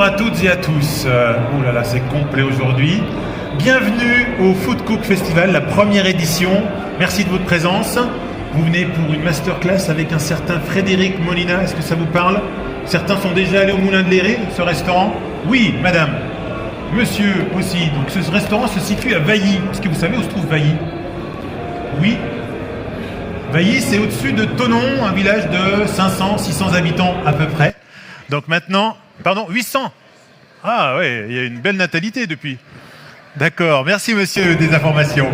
à toutes et à tous. Oh là là, c'est complet aujourd'hui. Bienvenue au Food Cook Festival, la première édition. Merci de votre présence. Vous venez pour une masterclass avec un certain Frédéric Molina. Est-ce que ça vous parle? Certains sont déjà allés au Moulin de Léré, ce restaurant. Oui, madame. Monsieur aussi. Donc ce restaurant se situe à Vailly. Est-ce que vous savez où se trouve Vailly? Oui. Vailly, c'est au-dessus de Thonon, un village de 500, 600 habitants à peu près. Donc maintenant, pardon, 800. Ah ouais, il y a une belle natalité depuis. D'accord, merci monsieur des informations.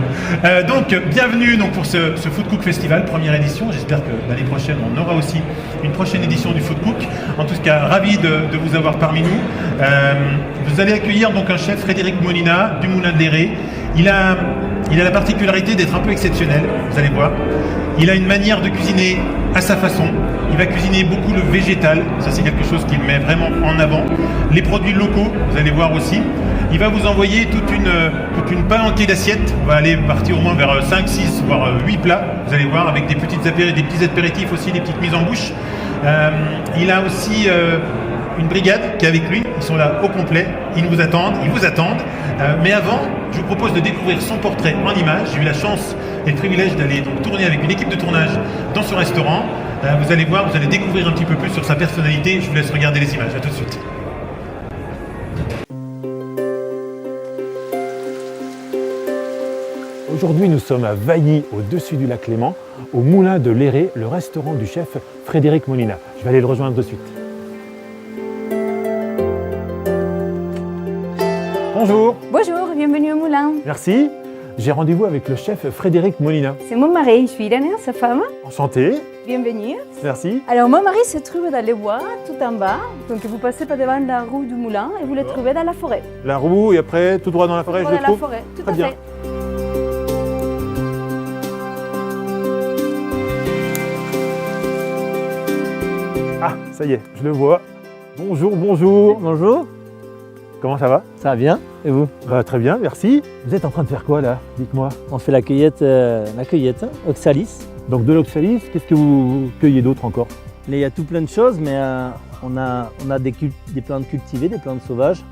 Donc bienvenue pour ce Food Cook Festival, première édition. J'espère que l'année prochaine on aura aussi une prochaine édition du Food Cook. En tout cas, ravi de vous avoir parmi nous. Vous allez accueillir donc un chef, Frédéric Molina, du Moulin de Léré. Il a la particularité d'être un peu exceptionnel, vous allez voir. Il a une manière de cuisiner à sa façon. Il va cuisiner beaucoup le végétal, ça c'est quelque chose qu'il met vraiment en avant. Les produits locaux, vous allez voir aussi. Il va vous envoyer toute une palanquée d'assiettes. On va aller partir au moins vers 5, 6, voire 8 plats. Vous allez voir, avec des petits apéritifs aussi, des petites mises en bouche. Il a aussi une brigade qui est avec lui. Ils sont là au complet. Ils vous attendent. Mais avant, je vous propose de découvrir son portrait en images. J'ai eu la chance et le privilège d'aller tourner avec une équipe de tournage dans ce restaurant. Vous allez voir, vous allez découvrir un petit peu plus sur sa personnalité. Je vous laisse regarder les images. À tout de suite. Aujourd'hui, nous sommes à Vailly, au-dessus du lac Léman, au Moulin de Léré, le restaurant du chef Frédéric Molina. Je vais aller le rejoindre de suite. Bonjour. Bonjour, bienvenue au Moulin. Merci. J'ai rendez-vous avec le chef Frédéric Molina. C'est mon mari, je suis Irène, sa femme. Enchanté. Bienvenue. Merci. Alors, mon mari se trouve dans les bois, tout en bas. Donc, vous passez pas devant la roue du moulin et vous le trouvez dans la forêt. La roue et après, tout droit dans la forêt, Tout je le droit dans trouve. la forêt, tout Très à bien. fait. Ah, ça y est, je le vois. Bonjour, bonjour. Bonjour, Comment ça va? ça va bien? Et vous? Très bien, merci. Vous êtes en train de faire quoi là? Dites-moi. On fait la cueillette Oxalis. Donc de l'oxalis, qu'est-ce que vous cueillez d'autre encore? Là, il y a tout plein de choses, mais on a des plantes cultivées, des plantes sauvages.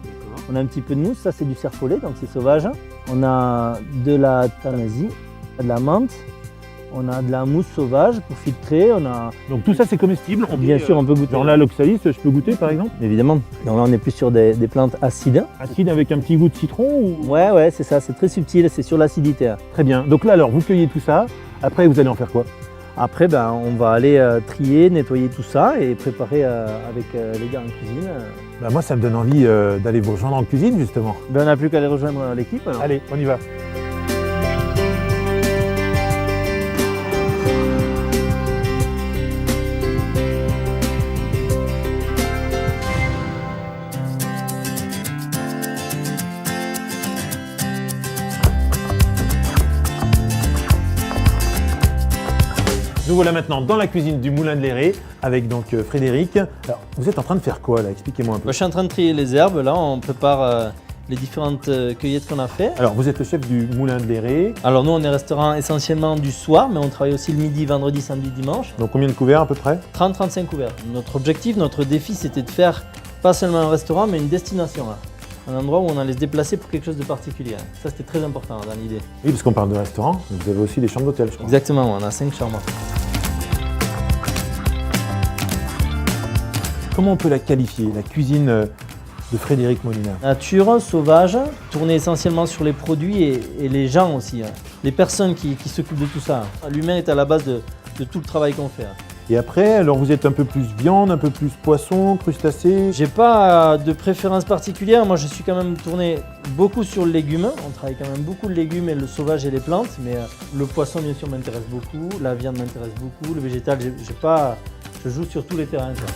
On a un petit peu de mousse, ça c'est du cerf-follet, donc c'est sauvage. On a de la thanasie, de la menthe. On a de la mousse sauvage pour filtrer. Donc tout ça c'est comestible? Bien sûr, on peut goûter. Genre là, l'oxalis, je peux goûter par exemple? Évidemment. Donc là, on est plus sur des plantes acides. Acide avec un petit goût de citron ou... Ouais, c'est ça, c'est très subtil, c'est sur l'acidité. Très bien. Donc là alors, vous cueillez tout ça, après vous allez en faire quoi? Après, on va aller trier, nettoyer tout ça et préparer avec les gars en cuisine. Moi ça me donne envie d'aller vous rejoindre en cuisine justement. On n'a plus qu'à aller rejoindre l'équipe. alors. Allez, on y va. Nous voilà maintenant dans la cuisine du Moulin de Léré avec donc Frédéric. Alors, vous êtes en train de faire quoi là? Expliquez-moi un peu. Moi, je suis en train de trier les herbes. Là, on prépare les différentes cueillettes qu'on a fait. Alors, vous êtes le chef du Moulin de Léré. Alors, nous, on est restaurant essentiellement du soir, mais on travaille aussi le midi, vendredi, samedi, dimanche. Donc, combien de couverts à peu près? 30-35 couverts. Notre objectif, notre défi, c'était de faire pas seulement un restaurant, mais une destination. Là. Un endroit où on allait se déplacer pour quelque chose de particulier. Ça, c'était très important dans l'idée. Oui, parce qu'on parle de restaurant, mais vous avez aussi des chambres d'hôtel, je crois. Exactement, on a 5 chambres. Comment on peut la qualifier, la cuisine de Frédéric Molina? Nature, sauvage, tournée essentiellement sur les produits et les gens aussi. Les personnes qui s'occupent de tout ça. L'humain est à la base de tout le travail qu'on fait. Et après, alors vous êtes un peu plus viande, un peu plus poisson, crustacés? J'ai pas de préférence particulière. Moi, je suis quand même tourné beaucoup sur le légume. On travaille quand même beaucoup le légume et le sauvage et les plantes. Mais le poisson, bien sûr, m'intéresse beaucoup. La viande m'intéresse beaucoup. Le végétal, je joue sur tous les terrains, quoi.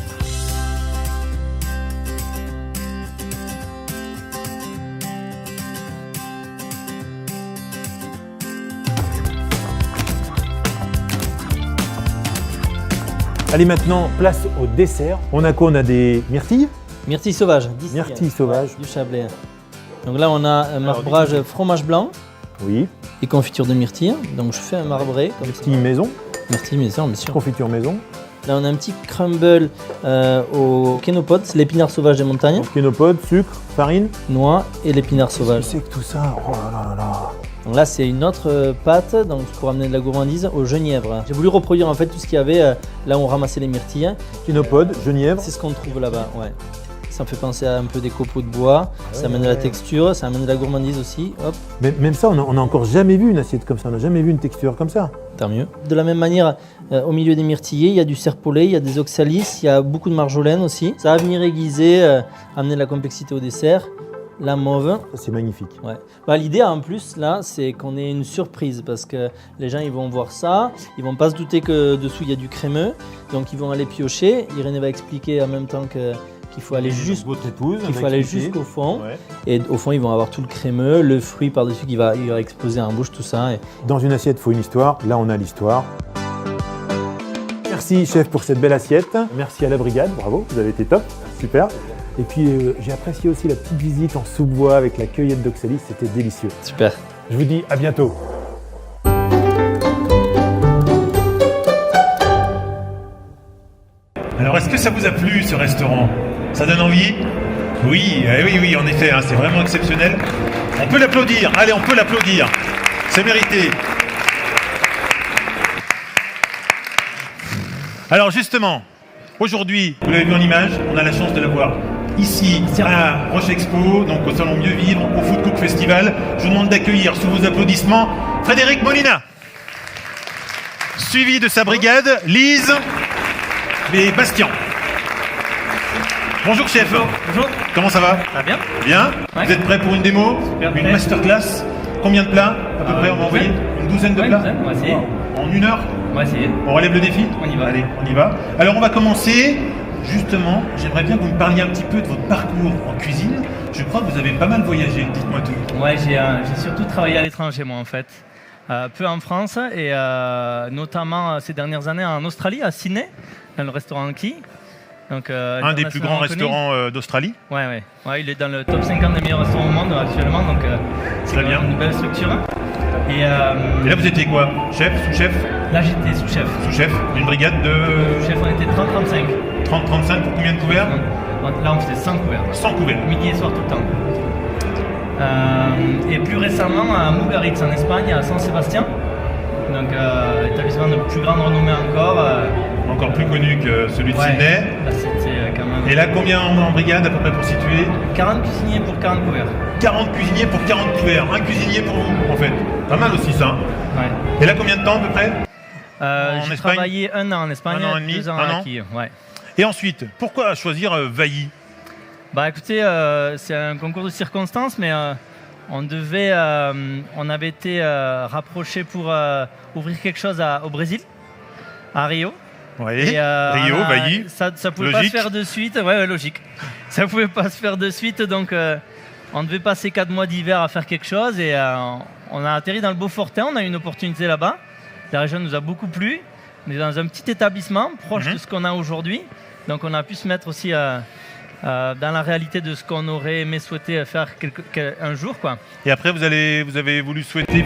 Allez, maintenant, place au dessert. On a quoi? On a des myrtilles? Myrtilles sauvages. Myrtilles sauvages. Du Chablais. Donc là, on a un marbrage fromage blanc Oui. et confiture de myrtille. Donc je fais un marbré comme ça. Myrtilles maison, Myrtille maison, bien sûr. confiture maison. Là, on a un petit crumble au kénopod, c'est l'épinard sauvage des montagnes. Kénopode, sucre, farine. Noix et l'épinard sauvage. Qu'est-ce que c'est que tout ça? Oh là là là. Donc là, c'est une autre pâte donc pour amener de la gourmandise au genièvre. J'ai voulu reproduire en fait tout ce qu'il y avait là où on ramassait les myrtilles. Kénopode, genièvre. C'est ce qu'on trouve là-bas, ouais. Ça me fait penser à un peu des copeaux de bois, ça amène de la texture, ça amène de la gourmandise aussi. Hop. Mais même ça, on a encore jamais vu une assiette comme ça, on n'a jamais vu une texture comme ça. Tant mieux. De la même manière, au milieu des myrtillers, il y a du serpolet, il y a des oxalis, il y a beaucoup de marjolaine aussi. Ça va venir aiguiser, amener de la complexité au dessert. La mauve. C'est magnifique. Ouais. Bah, l'idée en plus là, c'est qu'on ait une surprise parce que les gens ils vont voir ça, ils vont pas se douter que dessous il y a du crémeux, donc ils vont aller piocher. Irénée va expliquer en même temps qu'il faut aller jusqu'au fond. Ouais. Et au fond, ils vont avoir tout le crémeux, le fruit par-dessus qui va exploser en bouche, tout ça. Et... Dans une assiette, il faut une histoire. Là, on a l'histoire. Merci, chef, pour cette belle assiette. Merci à la brigade. Bravo, vous avez été top. Super. Et puis, j'ai apprécié aussi la petite visite en sous-bois avec la cueillette d'oxalis. C'était délicieux. Super. Je vous dis à bientôt. Alors, est-ce que ça vous a plu, ce restaurant ? Ça donne envie ? Oui, oui, en effet, hein, c'est vraiment exceptionnel. On peut l'applaudir. Allez, on peut l'applaudir. C'est mérité. Alors, justement, aujourd'hui, vous l'avez vu en image, on a la chance de la voir ici, à Roche Expo, donc au Salon Mieux Vivre, au Food Cook Festival. Je vous demande d'accueillir, sous vos applaudissements, Frédéric Molina. Suivi de sa brigade, Lise et Bastien. Bonjour chef. Bonjour. Comment ça va? Ça va bien. Bien. Ouais. Vous êtes prêts pour une démo? Une masterclass? Combien de plats à peu près on va envoyer? Une douzaine de plats? On va essayer. En 1 heure? On va essayer. On relève le défi? On y va. Allez, on y va. Alors on va commencer. Justement, j'aimerais bien que vous me parliez un petit peu de votre parcours en cuisine. Je crois que vous avez pas mal voyagé, dites-moi tout. Ouais, j'ai surtout travaillé à l'étranger moi en fait. Peu en France et notamment ces dernières années en Australie, à Sydney, dans le restaurant Key. Donc, un des plus grands restaurants d'Australie. Ouais, il est dans le top 50 des meilleurs restaurants au monde actuellement, donc c'est bien. Une belle structure. Et là, vous étiez quoi? Chef, sous-chef? Là, j'étais sous-chef. Sous-chef d'une brigade de... Sous-chef, on était 30-35. 30-35 pour combien de couverts? Là, on faisait 100 couverts. 100 couverts. Midi et soir tout le temps. Et plus récemment, à Mugaritz en Espagne, à San Sébastien. Donc, établissement de plus grande renommée encore. Encore plus connu que celui de Sydney. Là, c'était quand même... Et là, combien en brigade à peu près pour situer? 40 cuisiniers pour 40 couverts. 40 cuisiniers pour 40 couverts. Un cuisinier pour vous, en fait. Pas mal aussi, ça. Ouais. Et là, combien de temps à peu près? J'ai travaillé 1 an en Espagne, 1 an et demi, 2 ans à Kiev. Ouais. Et ensuite, pourquoi choisir Vailly? Bah écoutez, c'est un concours de circonstances, mais on avait été rapprochés pour ouvrir quelque chose au Brésil, à Rio. Oui, Rio, Vailly. Ça pouvait pas se faire de suite. Ouais, logique. Ça pouvait pas se faire de suite, donc on devait passer 4 mois d'hiver à faire quelque chose et on a atterri dans le Beaufortain. On a eu une opportunité là-bas. La région nous a beaucoup plu. On est dans un petit établissement proche de ce qu'on a aujourd'hui, donc on a pu se mettre aussi dans la réalité de ce qu'on aurait aimé souhaiter faire un jour, quoi. Et après, vous avez voulu souhaiter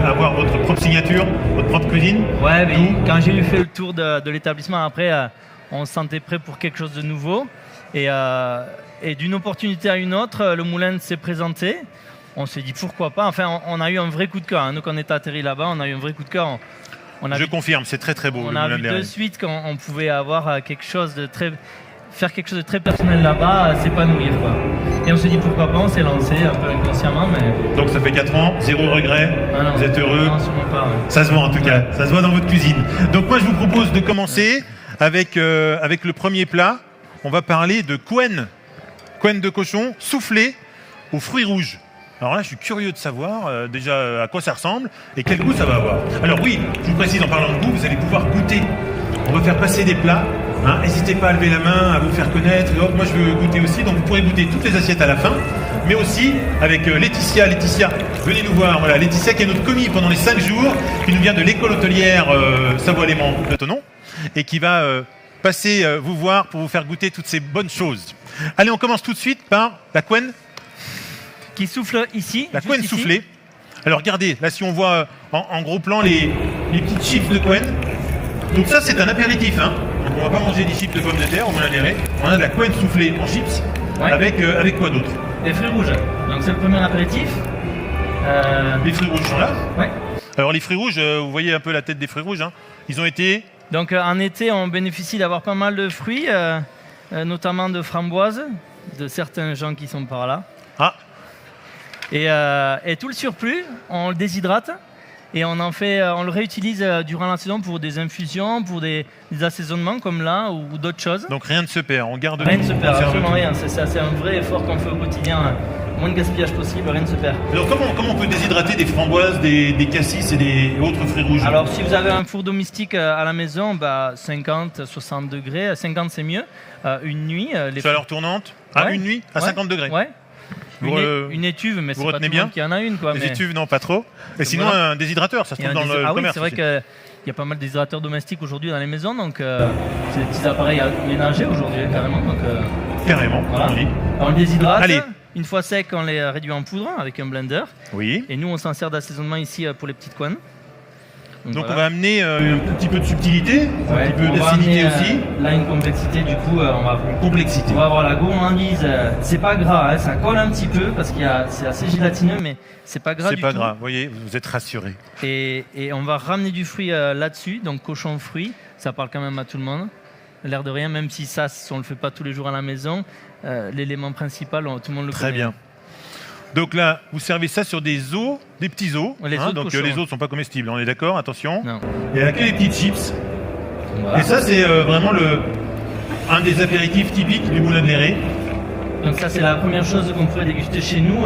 avoir votre propre signature, votre propre cuisine? Ouais, mais quand j'ai fait le tour de l'établissement, après, on se sentait prêt pour quelque chose de nouveau. Et d'une opportunité à une autre, le moulin s'est présenté. On s'est dit pourquoi pas. Enfin, on a eu un vrai coup de cœur. Hein. Nous, quand on est atterri là-bas, on a eu un vrai coup de cœur. Je confirme, c'est très très beau. On a vu de suite qu'on pouvait avoir quelque chose de très... faire quelque chose de très personnel là-bas, s'épanouir, quoi. Et on s'est dit pourquoi pas, on s'est lancé un peu inconsciemment, mais... Donc ça fait 4 ans, 0 regret, vous êtes heureux? Non, sûrement pas, ouais. Ça se voit en tout cas, ça se voit dans votre cuisine. Donc moi je vous propose de commencer avec le premier plat. On va parler de Quen de cochon soufflé aux fruits rouges. Alors là, je suis curieux de savoir déjà à quoi ça ressemble et quel goût ça va avoir. Alors oui, je vous précise en parlant de goût, vous allez pouvoir goûter. On va faire passer des plats. N'hésitez pas à lever la main, à vous faire connaître. Moi, je veux goûter aussi. Donc, vous pourrez goûter toutes les assiettes à la fin. Mais aussi avec Laetitia. Laetitia, venez nous voir. Voilà, Laetitia qui est notre commis pendant les 5 jours, qui nous vient de l'école hôtelière Savoie-Léman de Thonon et qui va passer vous voir pour vous faire goûter toutes ces bonnes choses. Allez, on commence tout de suite par la Quen. Qui souffle ici. La Quen soufflée. Alors, regardez, là, si on voit en gros plan les petites chiffres de Quen. Donc ça, c'est un apéritif, hein. Donc on va pas manger des chips de pommes de terre au Moulin de Léré. On a de la couenne soufflée en chips. Ouais. Avec quoi d'autre? Des fruits rouges. Donc c'est le premier apéritif. Les fruits rouges sont là. Ouais. Alors les fruits rouges, vous voyez un peu la tête des fruits rouges. Hein. Ils ont été... Donc en été, on bénéficie d'avoir pas mal de fruits, notamment de framboises, de certains gens qui sont par là. Ah. Et tout le surplus, on le déshydrate et on le réutilise durant la saison pour des infusions, pour des assaisonnements comme là ou d'autres choses. Donc rien ne se perd, on garde Rien tout, ne se on perd, conserve absolument tout. rien. C'est un vrai effort qu'on fait au quotidien. Moins de gaspillage possible, rien ne se perd. Alors comment on peut déshydrater des framboises, des cassis et des autres fruits rouges? Alors si vous avez un four domestique à la maison, 50, 60 degrés, 50 c'est mieux. Une nuit... Chaleur tournante? Ah, Ouais. une nuit à Ouais. 50 degrés? Ouais. Vous, Une étuve, mais vous c'est pas tout retenez le bien monde qui en a une. Quoi, Les mais... étuves, non, pas trop. Et sinon, voilà. un déshydrateur, ça se Il y a trouve un dans le oui, commerce. c'est vrai aussi. qu'il y a pas mal de déshydrateurs domestiques aujourd'hui dans les maisons, donc c'est des petits appareils ménagers aujourd'hui carrément. Donc, Carrément, voilà. on dit. On les déshydrate. Allez. Une fois sec, on les réduit en poudre avec un blender. Oui. Et nous, on s'en sert d'assaisonnement ici pour les petites couennes. Donc voilà. on va amener un petit peu de subtilité, un Ouais, petit peu on va d'acidité amener, aussi. Là, une complexité, du coup, Complexité. on va avoir la gourmandise. C'est pas gras, hein, ça colle un petit peu parce que c'est assez gélatineux, mais c'est pas gras C'est du pas tout. grave, vous voyez, vous êtes rassurés. Et on va ramener du fruit là-dessus, donc cochon fruit, ça parle quand même à tout le monde. L'air de rien, même si ça, on le fait pas tous les jours à la maison, l'élément principal, tout le monde le Très connaît. bien. Donc là, vous servez ça sur des os, des petits os. Les os de donc cochon. les os ne sont pas comestibles, on est d'accord, attention. Non. Il y a que les petites chips. Voilà. Et ça, c'est vraiment un des apéritifs typiques du Moulin de Léré. Donc ça, c'est la première chose qu'on pourrait déguster chez nous.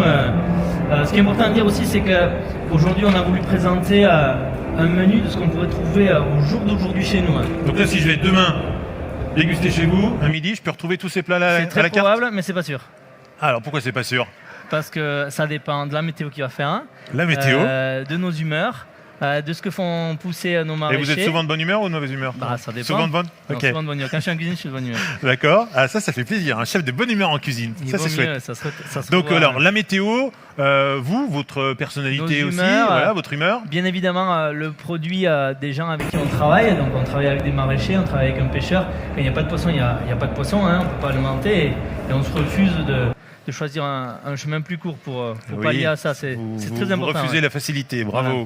Ce qui est important à dire aussi, c'est qu'aujourd'hui, on a voulu présenter un menu de ce qu'on pourrait trouver au jour d'aujourd'hui chez nous. Donc là, si je vais demain déguster chez vous, à midi, je peux retrouver tous ces plats-là C'est à très la carte. probable, mais c'est pas sûr. Alors pourquoi c'est pas sûr? Parce que ça dépend de la météo qui va faire, hein, La météo. de nos humeurs, de ce que font pousser nos Et maraîchers. vous êtes souvent de bonne humeur ou de mauvaise humeur? Bah, ça dépend. Souvent de bonne? Non, Ok. souvent de bonne humeur. Quand je suis en cuisine, je suis de bonne humeur. D'accord. Ah, ça fait plaisir. Un chef de bonne humeur en cuisine. Il Ça, vaut c'est chouette. mieux, ça se Donc revoit, alors, la météo, vous, votre personnalité Nos aussi, humeurs, voilà, votre humeur. Bien évidemment, le produit des gens avec qui on travaille. Donc, on travaille avec des maraîchers, on travaille avec un pêcheur. Quand il n'y a pas de poisson, il n'y a pas de poisson. Hein, on ne peut pas alimenter. Et on se refuse de choisir un chemin plus court pour Oui. pallier à ça. C'est Vous très important. refusez ouais. la facilité, bravo. Voilà.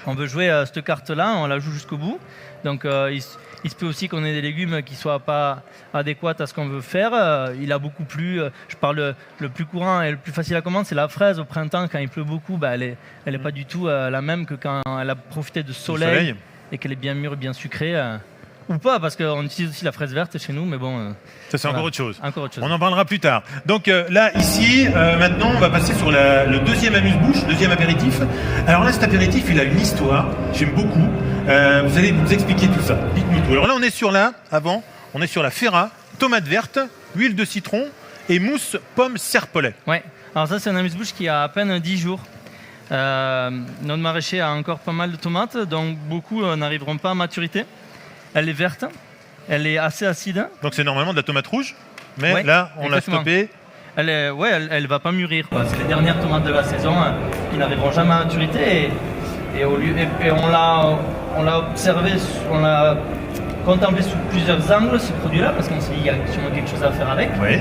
On veut jouer cette carte-là, on la joue jusqu'au bout. Donc il se peut aussi qu'on ait des légumes qui ne soient pas adéquats à ce qu'on veut faire. Il a beaucoup plu. Je parle le plus courant et le plus facile à commander, c'est la fraise. Au printemps, quand il pleut beaucoup, elle est pas du tout la même que quand elle a profité de soleil. Et qu'elle est bien mûre, bien sucrée. Ou pas, parce qu'on utilise aussi la fraise verte chez nous, mais bon... Ça, c'est voilà. encore autre chose. Encore autre chose. On en parlera plus tard. Donc là, ici, maintenant, on va passer sur le deuxième amuse-bouche, deuxième apéritif. Alors là, cet apéritif, il a une histoire. J'aime beaucoup. Vous allez nous expliquer tout ça. Dites-nous tout. Alors là, on est sur la ferra, tomate verte, huile de citron et mousse pomme serpolet. Ouais. Alors ça, c'est un amuse-bouche qui a à peine 10 jours. Notre maraîcher a encore pas mal de tomates, donc beaucoup n'arriveront pas à maturité. Elle est verte, elle est assez acide. Donc c'est normalement de la tomate rouge, mais Ouais, là, on l'a exactement. stoppé. Elle va pas mûrir, quoi. C'est les dernières tomates de la saison qui n'arriveront jamais à maturité. Et on l'a observé, on l'a contemplé sous plusieurs angles, ce produit-là, parce qu'on s'est dit qu'il y a sûrement quelque chose à faire avec. Oui.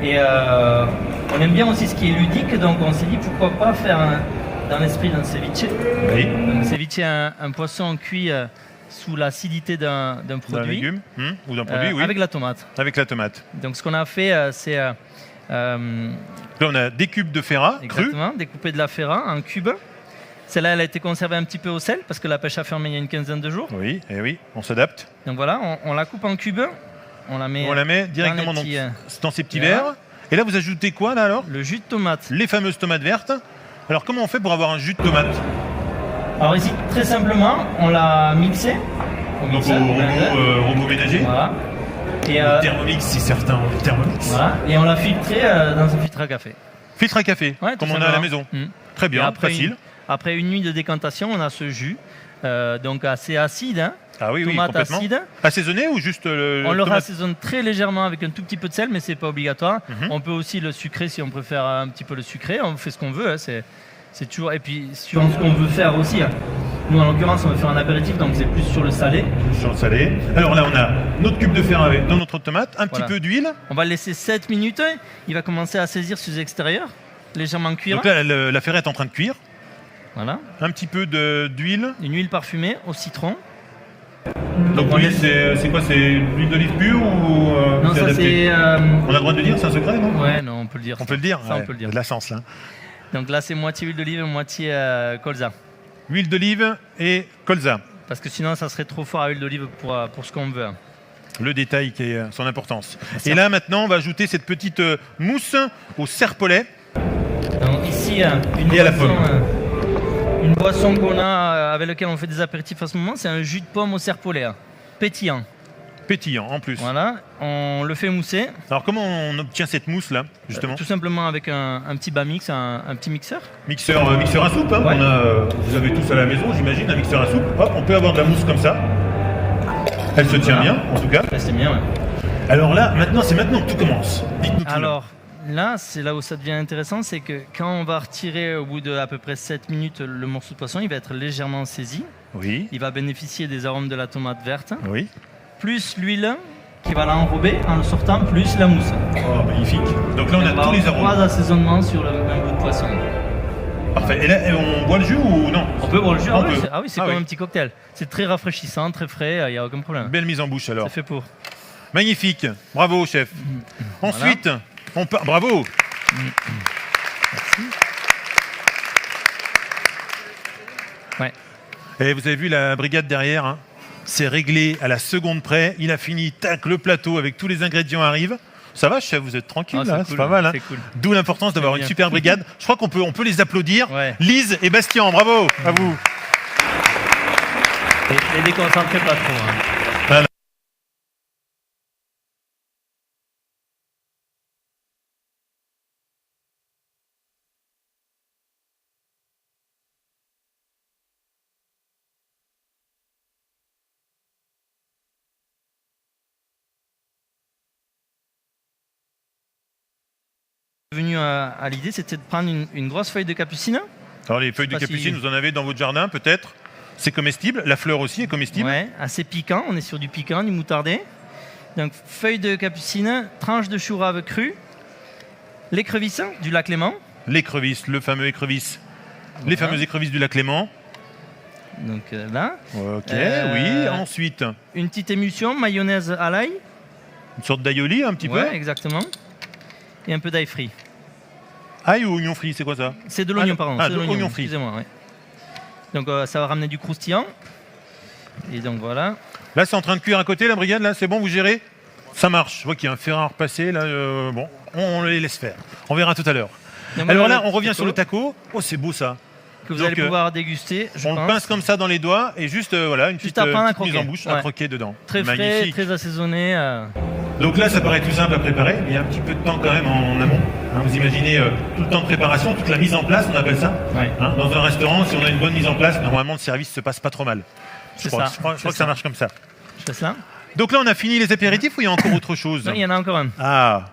Et on aime bien aussi ce qui est ludique, donc on s'est dit pourquoi pas faire dans l'esprit d'un ceviche. Oui. Donc, ceviche, un poisson cuit sous l'acidité d'un D'un produit. légume ou d'un produit, oui. Avec la tomate. Avec la tomate. Donc ce qu'on a fait, c'est Là, on a des cubes de ferra crus. exactement découper de la ferra en cubes. Celle-là, elle a été conservée un petit peu au sel parce que la pêche a fermé il y a une quinzaine de jours. Oui, et oui, on s'adapte. Donc voilà, on la coupe en cubes. On la met directement dans les petits, dans ces petits voilà. verres. Et là, vous ajoutez quoi, là, alors? le jus de tomate. Les fameuses tomates vertes. Alors, comment on fait pour avoir un jus de tomate? Alors ici, très simplement, on l'a mixé. Au Donc, mixeur, au au blender. robot ménager. Voilà. Et, Thermomix, si certains ont le Thermomix. voilà. Et on l'a filtré dans un filtre à café. Filtre à café, Ouais, comme tout on a à la simplement. maison. Mm. Très Et bien, après facile. Après une nuit de décantation, on a ce jus, donc assez acide, hein, Ah oui, oui, tomate complètement. acide. Assaisonné ou juste On le tomate? assaisonne très légèrement avec un tout petit peu de sel, mais c'est pas obligatoire. Mhm. On peut aussi le sucrer si on préfère un petit peu le sucré. On fait ce qu'on veut, hein, c'est toujours. Et puis suivant ce qu'on veut faire aussi. Hein. Nous, en l'occurrence, on va faire un apéritif, donc c'est plus sur le salé. Sur le salé. Alors là, on a notre cube de fer avec dans notre tomate, un petit Voilà. peu d'huile. On va le laisser 7 minutes. Il va commencer à saisir sur les extérieurs, légèrement cuire. Donc là, la ferrette est en train de cuire. Voilà. Un petit peu d'huile. Une huile parfumée au citron. Donc on l'huile, laisse- c'est quoi? C'est l'huile d'olive pure ou Non, c'est ça adapté? c'est. On a le droit de le dire, c'est un secret, non? Ouais, non, on peut le dire. On peut le dire. Ça, Ouais, on peut le dire. il y a de la sens là. Donc là, c'est moitié huile d'olive et moitié colza. Huile d'olive et colza. Parce que sinon, ça serait trop fort à huile d'olive pour ce qu'on veut. Le détail qui est son importance. Ça. Et là, maintenant, on va ajouter cette petite mousse au serpolet. Donc ici, Et à la pomme. une boisson qu'on a avec laquelle on fait des apéritifs en ce moment, c'est un jus de pomme au serpolet, pétillant. Pétillant en plus. Voilà, on le fait mousser. Alors comment on obtient cette mousse là, justement? Tout simplement avec un petit bas-mix, un petit mixeur. Mixeur à soupe, hein. Ouais. Vous avez tous à la maison, j'imagine, un mixeur à soupe. Hop, on peut avoir de la mousse comme ça. Elle se tient bien, en tout cas. Ça, c'est bien, ouais. Alors là, c'est maintenant que tout commence. Dites-nous tout. Alors là, c'est là où ça devient intéressant, c'est que quand on va retirer au bout de à peu près 7 minutes le morceau de poisson, il va être légèrement saisi. Là. Oui, Il va bénéficier des arômes de la tomate verte, oui. plus l'huile qui va l'enrober en le sortant, plus la mousse. Oh, magnifique. Donc là, on va a tous avoir les arômes. 3 assaisonnements sur le même bout de poisson. Parfait. Et là, on boit le jus ou non? On peut boire le jus. On Ah oui, peut. c'est Ah comme oui. un petit cocktail. C'est très rafraîchissant, très frais, il n'y a aucun problème. Belle mise en bouche alors. C'est fait pour. Magnifique. Bravo, chef. Ensuite, bravo. Ouais. Et vous avez vu la brigade derrière, hein, c'est réglé à la seconde près. Il a fini, tac, le plateau avec tous les ingrédients arrivent. Ça va, chef, vous êtes tranquille, Ah, là, c'est c'est cool, pas mal. Hein. c'est cool. D'où l'importance d'avoir C'est une bien. super brigade. Je crois qu'on peut les applaudir. Ouais. Lise et Bastien, bravo à vous. Et déconcentrez pas trop. Hein. Venu à l'idée, c'était de prendre une grosse feuille de capucine. Alors les feuilles de pas si- capucine, vous en avez dans votre jardin peut-être. C'est comestible. La fleur aussi est comestible. Ouais, assez piquant. On est sur du piquant, du moutardé. Donc feuille de capucine, tranche de chou rave cru, l'écrevisse du lac Léman. L'écrevisse, le fameux écrevisse. Les Voilà. fameuses écrevisses du lac Léman. Donc là, Ok, Euh, oui. Ensuite, une petite émulsion, mayonnaise à l'ail. une sorte d'aïoli un petit Ouais, peu. exactement. Et un peu d'ail frit. Ail ou oignon frit, c'est quoi ça? C'est de l'oignon, pardon. Ah, c'est de l'oignon frit. Excusez-moi, ouais. Donc ça va ramener du croustillant. Et donc voilà. Là, c'est en train de cuire à côté, la brigade, là, c'est bon, vous gérez? Ça marche. Je vois qu'il y a un fer à repasser, là, bon, on les laisse faire. On verra tout à l'heure. Donc Alors voilà là, on revient taco sur le taco. Oh, c'est beau ça. que vous donc, allez pouvoir déguster. Je On le pense. pince comme ça dans les doigts et juste, voilà, une petite, à prendre à petite mise croquer. en bouche, à Ouais. croquer dedans. Très frais, Magnifique. très assaisonné. Donc là, ça paraît tout simple à préparer. Il y a un petit peu de temps quand même en amont. Hein, vous imaginez tout le temps de préparation, toute la mise en place, on appelle ça. Ouais. Hein, dans un restaurant, si on a une bonne mise en place, normalement le service se passe pas trop mal. C'est Je crois, ça, je crois c'est que ça ça. marche comme ça. Je fais ça. Donc là, on a fini les apéritifs ou il y a encore autre chose? Non, il y en a encore un. Ah.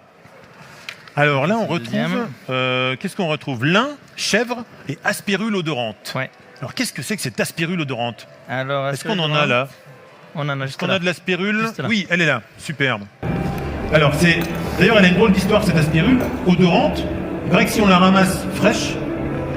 Alors là, on C'est le retrouve. deuxième. Qu'est-ce qu'on retrouve? Lin, chèvre et aspirule odorante. Ouais. Alors qu'est-ce que c'est que cette aspirule odorante? Alors, Est-ce qu'on en a là? On en a Est-ce juste qu'on là. a de l'aspirule? Juste là. Oui, elle est là. Superbe. Alors, d'ailleurs, elle a une drôle d'histoire, cette aspirule odorante. Il paraît que si on la ramasse fraîche,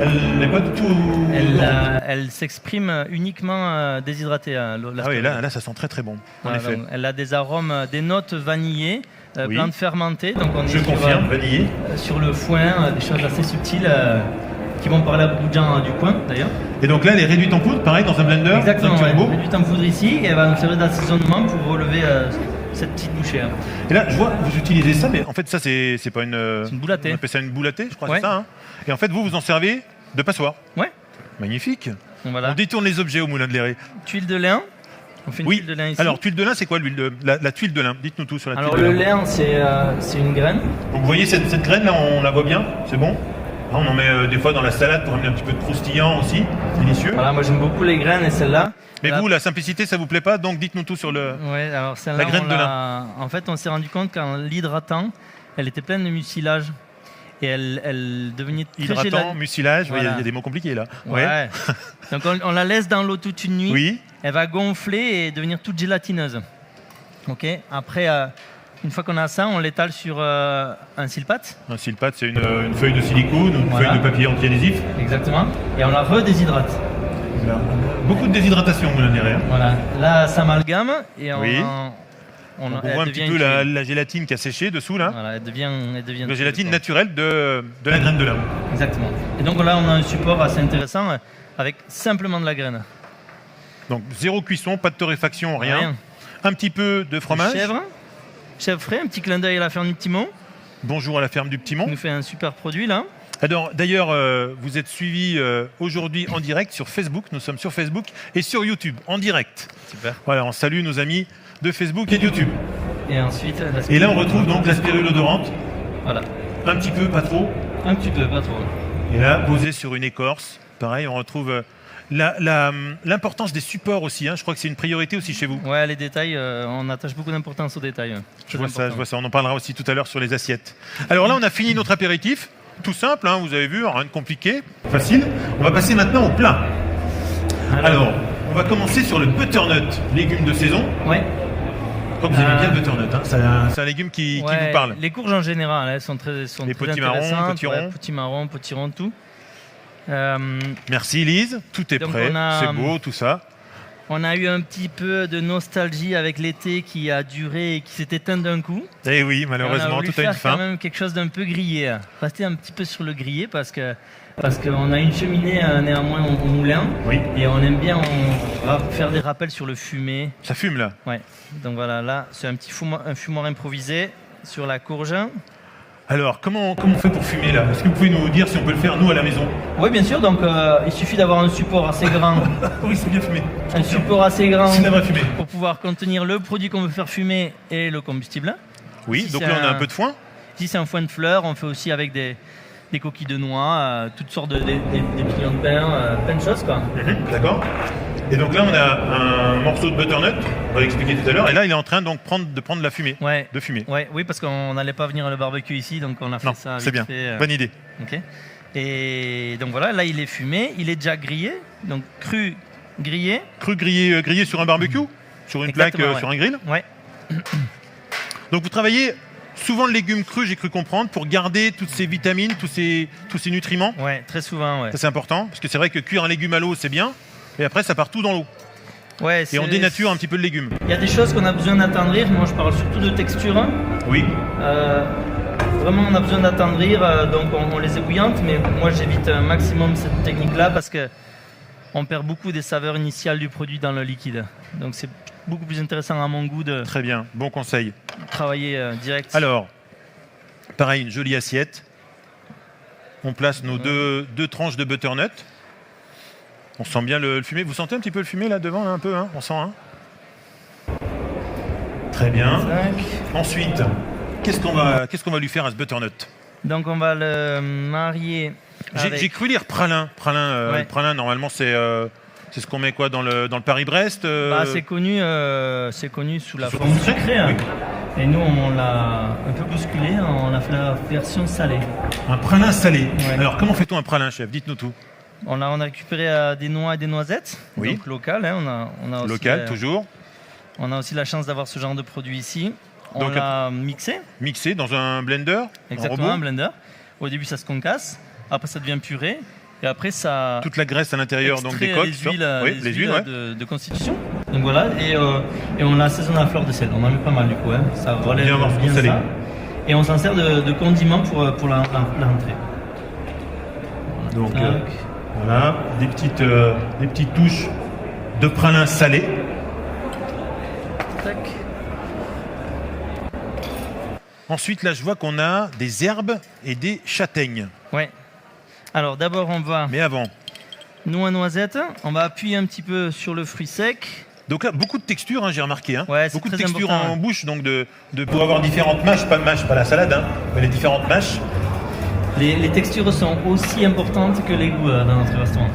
elle n'est pas du tout. odorante. Elle s'exprime uniquement déshydratée. Ah oui, là, ça sent très très bon. En Voilà, effet. donc, elle a des arômes, des notes vanillées, Oui. plantes fermentées. Donc on Je est confirme, vanillé. sur le foin, des choses assez subtiles qui vont parler à beaucoup de gens du coin d'ailleurs. Et donc là, elle est réduite en poudre, pareil, dans un blender. Exactement, dans un ouais. turbo. Réduite en poudre ici et elle va nous servir d'assaisonnement pour relever cette petite bouchée. Hein. Et là, je vois, vous utilisez ça, mais en fait, ça, c'est pas une. C'est une boulatée. On appelle ça une boulatée, je crois, Ouais. c'est ça. Hein. Et en fait, vous en servez de passoire. Ouais. Magnifique. Donc voilà. On détourne les objets au moulin de Léré. Tuile de lin. On fait une Oui. tuile de lin ici. Alors, tuile de lin, c'est quoi l'huile la tuile de lin? Dites-nous tout sur la Alors tuile de le lin. lin, c'est une graine. Donc, vous voyez cette graine là, on la voit bien, c'est bon. Hein, on en met des fois dans la salade pour amener un petit peu de croustillant aussi, délicieux. Voilà, moi j'aime beaucoup les graines et celle-là. Mais Là- vous, la simplicité, ça vous plaît pas? Donc dites-nous tout sur le. Ouais, alors celle-là, La graine on de l'a- en fait, on s'est rendu compte qu'en l'hydratant, elle était pleine de mucilage. et elle devenait très Hydratant, gélatineux. mucilage, Voilà. il y a des mots compliqués là. Ouais. Donc on la laisse dans l'eau toute une nuit. Oui. Elle va gonfler et devenir toute gélatineuse. Ok. Après, une fois qu'on a ça, on l'étale sur un silpate. Un silpate, c'est une feuille de silicone ou une Voilà. feuille de papier anti-adhésif. Exactement. Et on la redéshydrate. Là. Beaucoup de déshydratation, vous direz. Hein. Voilà. Là, ça amalgame et Oui. on On elle voit un devient petit peu une tuile. la gélatine qui a séché dessous là. Voilà, elle devient La gélatine tuile, naturelle de la graine de lin. quoi. Exactement. Et donc là, on a un support assez intéressant avec simplement de la graine. Donc zéro cuisson, pas de torréfaction, rien. Un petit peu de fromage. Chèvre frais, un petit clin d'œil à la ferme du Petit Mont. Bonjour à la ferme du Petit Qui Mont. nous fait un super produit là. Alors, d'ailleurs, vous êtes suivis aujourd'hui en direct sur Facebook. Nous sommes sur Facebook et sur YouTube en direct. Super. Voilà, on salue nos amis de Facebook et de YouTube. Et ensuite, Et là, on retrouve donc la spirule odorante. Voilà. Un petit peu, pas trop. Un petit peu, pas trop. Et là, posé sur une écorce. Pareil, on retrouve l'importance des supports aussi. Hein. Je crois que c'est une priorité aussi chez vous. Ouais, les détails, on attache beaucoup d'importance aux détails. Je vois ça. On en parlera aussi tout à l'heure sur les assiettes. Alors là, on a fini notre apéritif. Tout simple, hein, vous avez vu, rien de compliqué. Facile. On va passer maintenant au plat. Alors, on va commencer sur le butternut, légume de saison. Ouais. Je crois que vous aimez bien le butternut. Hein. C'est un légume qui vous parle. Les courges en général, elles sont très, Les très potimarrons, intéressantes. potirons. Potimarrons, potirons, tout. Merci Lise, tout est Donc prêt, on a- c'est beau tout ça. On a eu un petit peu de nostalgie avec l'été qui a duré et qui s'est éteint d'un coup. Eh oui, Et malheureusement, on a voulu tout a une faire quand fin. même quelque chose d'un peu grillé. Rester un petit peu sur le grillé parce qu'on a une cheminée néanmoins au moulin. Oui, Et on aime bien faire des rappels sur le fumé. ça fume là. Ouais. Donc voilà, là, c'est un petit fumoir improvisé sur la courge. Alors, comment on fait pour fumer là? Est-ce que vous pouvez nous dire si on peut le faire nous à la maison? Oui, bien sûr. Donc, il suffit d'avoir un support assez grand. Oui, c'est bien fumé. Un support assez grand C'est la vraie fumée. pour pouvoir contenir le produit qu'on veut faire fumer et le combustible. Oui, Si donc c'est là on a un un- peu de foin. Si c'est un foin de fleurs, on fait aussi avec des coquilles de noix, toutes sortes des pignons de pain, plein de choses quoi. D'accord. Et donc là on a un morceau de butternut, on va l'expliquer tout à l'heure. Et là il est en train donc de prendre la fumée. Ouais. De fumer. Ouais, oui, parce qu'on n'allait pas venir à le barbecue ici, donc on a fait Non, ça. c'est vite bien. fait, Bonne idée. ok. Et donc voilà, là il est fumé, il est déjà grillé, donc cru, grillé. Cru grillé sur un barbecue? Sur une plaque, Exactement, ouais. sur un grill? Ouais. Donc vous travaillez souvent le légume cru, j'ai cru comprendre, pour garder toutes ces vitamines, tous ces nutriments. Ouais, très souvent, ouais. Ça c'est important, parce que c'est vrai que cuire un légume à l'eau c'est bien, et après ça part tout dans l'eau. Ouais, Et on dénature un petit peu le légume. Il y a des choses qu'on a besoin d'attendrir. Moi, je parle surtout de texture. Oui. Vraiment, on a besoin d'attendrir, donc on les ébouillante. Mais moi, j'évite un maximum cette technique-là parce que on perd beaucoup des saveurs initiales du produit dans le liquide. Donc, c'est beaucoup plus intéressant à mon goût de Très bien, bon conseil. travailler direct. Alors, pareil, une jolie assiette. On place nos deux tranches de butternut. On sent bien le fumet. Vous sentez un petit peu le fumet là devant, là, un peu, hein? On sent, hein? Très bien. Tac. Ensuite, qu'est-ce qu'on va lui faire à ce butternut? Donc, on va le marier. avec- J'ai cru lire pralin. Ouais. Le pralin, normalement, c'est ce qu'on met quoi dans le Paris-Brest Bah, c'est connu sous la Sous forme sucré, sucrée. Hein. oui. Et nous, on l'a un peu bousculé. On a fait la version salée. Un pralin salé. Ouais. Alors, comment fait-on un pralin, chef? Dites-nous tout. On a récupéré des noix et des noisettes, Oui. donc locales. Hein. On a aussi, Local, toujours. On a aussi la chance d'avoir ce genre de produit ici. On Donc, l'a mixé, Mixé dans un blender. exactement, un un robot. blender. Au début, ça se concasse. Après, ça devient purée. Et après, ça Toute la graisse à l'intérieur donc des extrait coques. les huiles, Oui, les huiles, ouais. de constitution. Donc voilà, et on l'a assaisonné à fleur de sel. On en met pas mal du coup. Hein. Ça relève Bien voir ce qu'on bien salé. ça. Et on s'en sert de condiment pour la rentrée. Donc, Tac. voilà, des petites touches de pralin salé. Tac. Ensuite, là, je vois qu'on a des herbes et des châtaignes. Ouais. Alors d'abord, on va Mais avant. noix noisette. On va appuyer un petit peu sur le fruit sec. Donc là, beaucoup de textures, hein, j'ai remarqué. Hein. Ouais, c'est beaucoup de très textures important, en ouais. bouche, donc pour avoir différentes mâches, pas la salade, hein, mais les différentes mâches. Les textures sont aussi importantes que les goûts dans notre restaurant.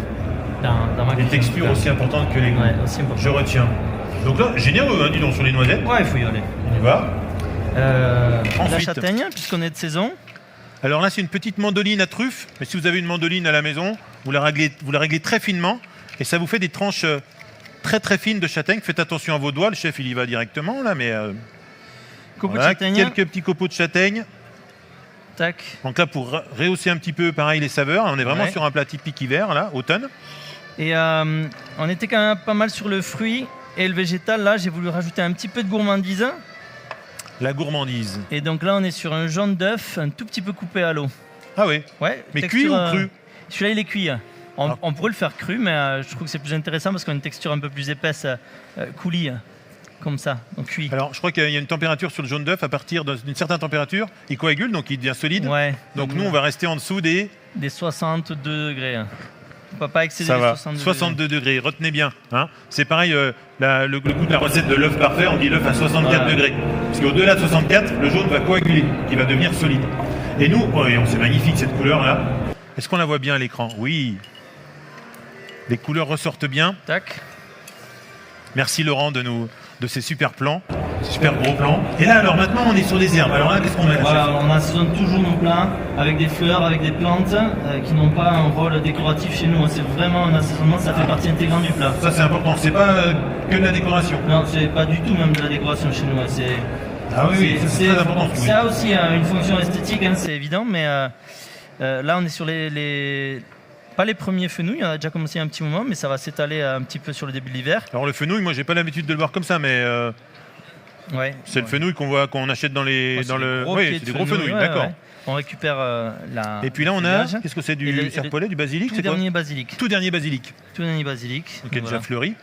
Dans ma Les cuisine, textures en tout aussi importantes que les goûts. cas. Ouais, aussi importantes. Je retiens. Donc là, généreux, hein, dis donc, sur les noisettes. Ouais, il faut y aller. On y va. La Ensuite. châtaigne, puisqu'on est de saison. Alors là, c'est une petite mandoline à truffe. Mais si vous avez une mandoline à la maison, vous la réglez très finement. Et ça vous fait des tranches très très fines de châtaigne. Faites attention à vos doigts. Le chef, il y va directement là. Mais Copeaux voilà, de châtaigne. quelques petits copeaux de châtaigne. Tac. Donc là, pour rehausser un petit peu, pareil, les saveurs. On est vraiment Ouais. sur un plat typique hiver, là, automne. Et on était quand même pas mal sur le fruit et le végétal. Là, j'ai voulu rajouter un petit peu de gourmandise. La gourmandise. Et donc là, on est sur un jaune d'œuf, un tout petit peu coupé à l'eau. Ah oui. Ouais. Mais texture, cuit ou cru? Celui-là, il est cuit. On, Ah. on pourrait le faire cru, mais je trouve que c'est plus intéressant parce qu'on a une texture un peu plus épaisse, coulis, comme ça, donc cuit. Alors, je crois qu'il y a une température sur le jaune d'œuf. À partir d'une certaine température, il coagule, donc il devient solide. Ouais. Donc nous, on va rester en dessous des... Des 62 degrés. On ne peut pas excéder Ça les va, 62 62 degrés, retenez bien. Hein. C'est pareil, le goût de la recette de l'œuf parfait, on dit l'œuf à 64 Voilà. degrés. Parce qu'au-delà de 64, le jaune va coaguler, il va devenir solide. Et nous, c'est magnifique cette couleur-là. Est-ce qu'on la voit bien à l'écran? Oui. Les couleurs ressortent bien. Tac. Merci Laurent de ces super plans, super gros plans. Et là, alors maintenant, on est sur des herbes. Alors là, qu'est-ce qu'on met là, Voilà, chef? on assaisonne toujours nos plats avec des fleurs, avec des plantes qui n'ont pas un rôle décoratif chez nous. C'est vraiment un assaisonnement, ça fait partie intégrante du plat. Ça, c'est important. C'est pas que de la décoration. Non, c'est pas du tout même de la décoration chez nous. Ah oui, ça, c'est très important. ce que vous Ça dites. aussi une fonction esthétique, hein, c'est évident, mais là on est sur pas les premiers fenouils, on a déjà commencé il y a un petit moment, mais ça va s'étaler un petit peu sur le début de l'hiver. Alors le fenouil, moi, j'ai pas l'habitude de le voir comme ça, mais Ouais. c'est le fenouil qu'on achète dans les... Ouais, dans c'est le... des gros Oui, pieds c'est de des gros fenouil, fenouils, ouais, d'accord. ouais. On récupère Et puis là, on le a... feuillage. Qu'est-ce que c'est? Et Du serpolet, du basilic? tout C'est quoi? dernier basilic. Tout dernier basilic. Tout dernier basilic. Donc, il est Voilà. déjà fleuri.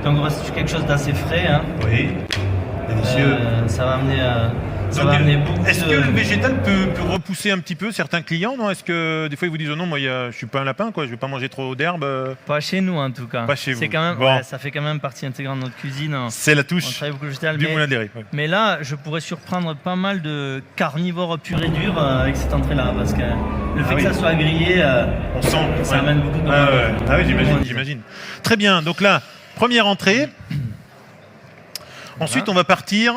Donc on reste sur quelque chose d'assez frais. Hein. Oui. Délicieux. Ça va amener, Donc, beaucoup est-ce de... que le végétal peut repousser un petit peu certains clients? Non, est-ce que des fois ils vous disent oh non, moi je suis pas un lapin, quoi, je vais pas manger trop d'herbe. Pas chez nous en tout cas. Pas chez vous. C'est quand même, Bon. ouais, ça fait quand même partie intégrante de notre cuisine. C'est la On touche travaille beaucoup le végétal, du moulin de l'Héry. mais là, je pourrais surprendre pas mal de carnivores purs et durs avec cette entrée-là, parce que le fait oui. que ça soit grillé, On sent. ça amène beaucoup de... Ah, ouais. Ah oui, j'imagine. Très bien. Donc là, première entrée. Ensuite, on va partir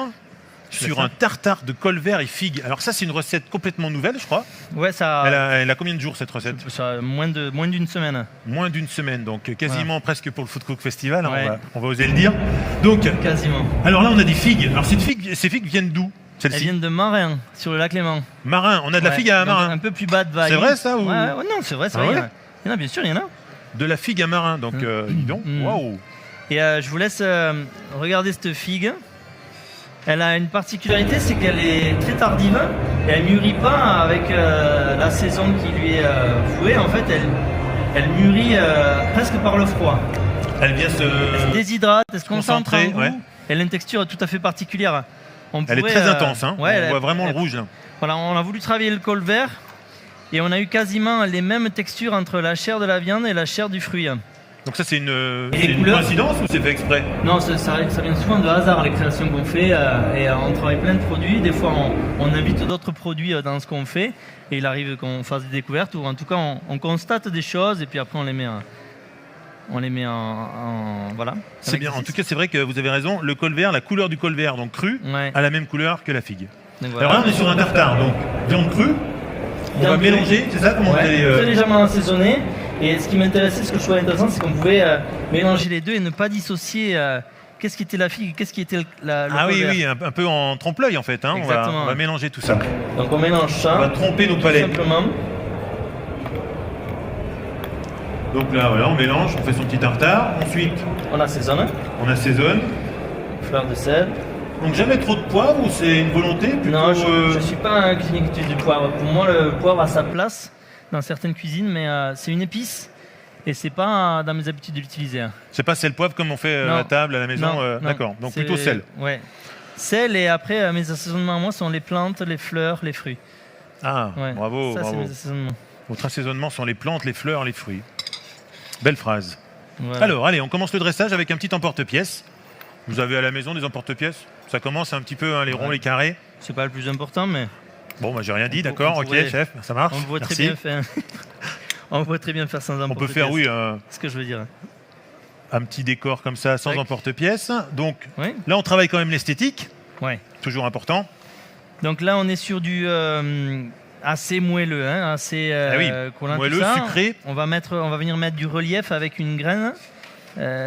sur un tartare de col vert et figues. Alors ça, c'est une recette complètement nouvelle, je crois. Ouais, ça... Elle a combien de jours cette recette? ça a moins d'une semaine. Moins d'une semaine, donc quasiment presque pour le Food Cook Festival, hein, Ouais. on va oser le dire. Donc, Quasiment. alors là, on a des figues. Alors ces figues viennent d'où? Elles Celles-ci viennent de Marin, sur le lac Léman. Marin, on a de la Ouais, figue à donc Marin. Un peu plus bas de Vaille. C'est vrai, ça, ou- Ouais, non, c'est vrai, c'est Ah vrai. ouais Il y en a, bien sûr, il y en a. De la figue à Marin, donc dis donc, waouh. Et je vous laisse regarder cette figue. Elle a une particularité, c'est qu'elle est très tardive et elle mûrit pas avec la saison qui lui est vouée. En fait, elle mûrit presque par le froid. Elle vient Elle se se... déshydrate, elle se concentre en concentrer, goût. ouais. Elle a une texture tout à fait particulière. Elle est très intense, hein. ouais, On voit vraiment le rouge là. Voilà, on a voulu travailler le col vert et on a eu quasiment les mêmes textures entre la chair de la viande et la chair du fruit. Donc ça, c'est les une couleurs coïncidence ou c'est fait exprès? Non, ça vient souvent de hasard, les créations qu'on fait. Et on travaille plein de produits. Des fois, on invite d'autres produits dans ce qu'on fait. Et il arrive qu'on fasse des découvertes. Ou en tout cas, on constate des choses. Et puis après, on les met en voilà. C'est Avec bien. des En tout cas, c'est vrai que vous avez raison. Le col vert, la couleur du col vert, donc cru, Ouais. a la même couleur que la figue. Donc, Alors là, on est sur un tartare, donc viande crue. On va Viande crue. mélanger, c'est ça? Comment vous allez, Très légèrement assaisonné. Et ce qui m'intéressait, ce que je trouvais intéressant, c'est qu'on pouvait mélanger les deux et ne pas dissocier qu'est-ce qui était la figue et qu'est-ce qui était le Ah col oui, vert. oui, un peu en trompe-l'œil en fait. Hein. Exactement. On va mélanger tout ça. Donc on mélange ça. On va tromper nos tout palais. simplement. Donc là, voilà, on mélange, on fait son petit tartare. Ensuite, On assaisonne. on assaisonne. Fleur de sel. Donc jamais trop de poivre ou c'est une volonté plutôt, Non, je ne suis pas un clinique du poivre. Pour moi, le poivre a sa place dans certaines cuisines, mais c'est une épice et c'est pas dans mes habitudes de l'utiliser. C'est pas sel poivre comme on fait Non. à table, à la maison. Non, D'accord, donc c'est- plutôt sel. Ouais. Sel et après, mes assaisonnements à moi sont les plantes, les fleurs, les fruits. Ah, Ouais. bravo, Ça, c'est bravo. mes assaisonnements. Votre assaisonnement sont les plantes, les fleurs, les fruits. Belle phrase. Voilà. Alors, allez, on commence le dressage avec un petit emporte-pièce. Vous avez à la maison des emporte-pièces? Ça commence un petit peu, hein, les ronds, Ouais. les carrés. C'est pas le plus important, mais Bon, bah, j'ai rien dit, On d'accord, ok, pourrait- chef, ça marche. on pourrait très Merci. bien faire. On pourrait très bien faire sans On emporte-pièce. peut faire, oui, C'est ce que je veux dire. un petit décor comme ça, sans Tac. emporte-pièce. Donc, Oui. là, on travaille quand même l'esthétique, Ouais. toujours important. Donc là, on est sur du assez moelleux, hein, assez collant, moelleux, tout ça. sucré. On va venir mettre du relief avec une graine.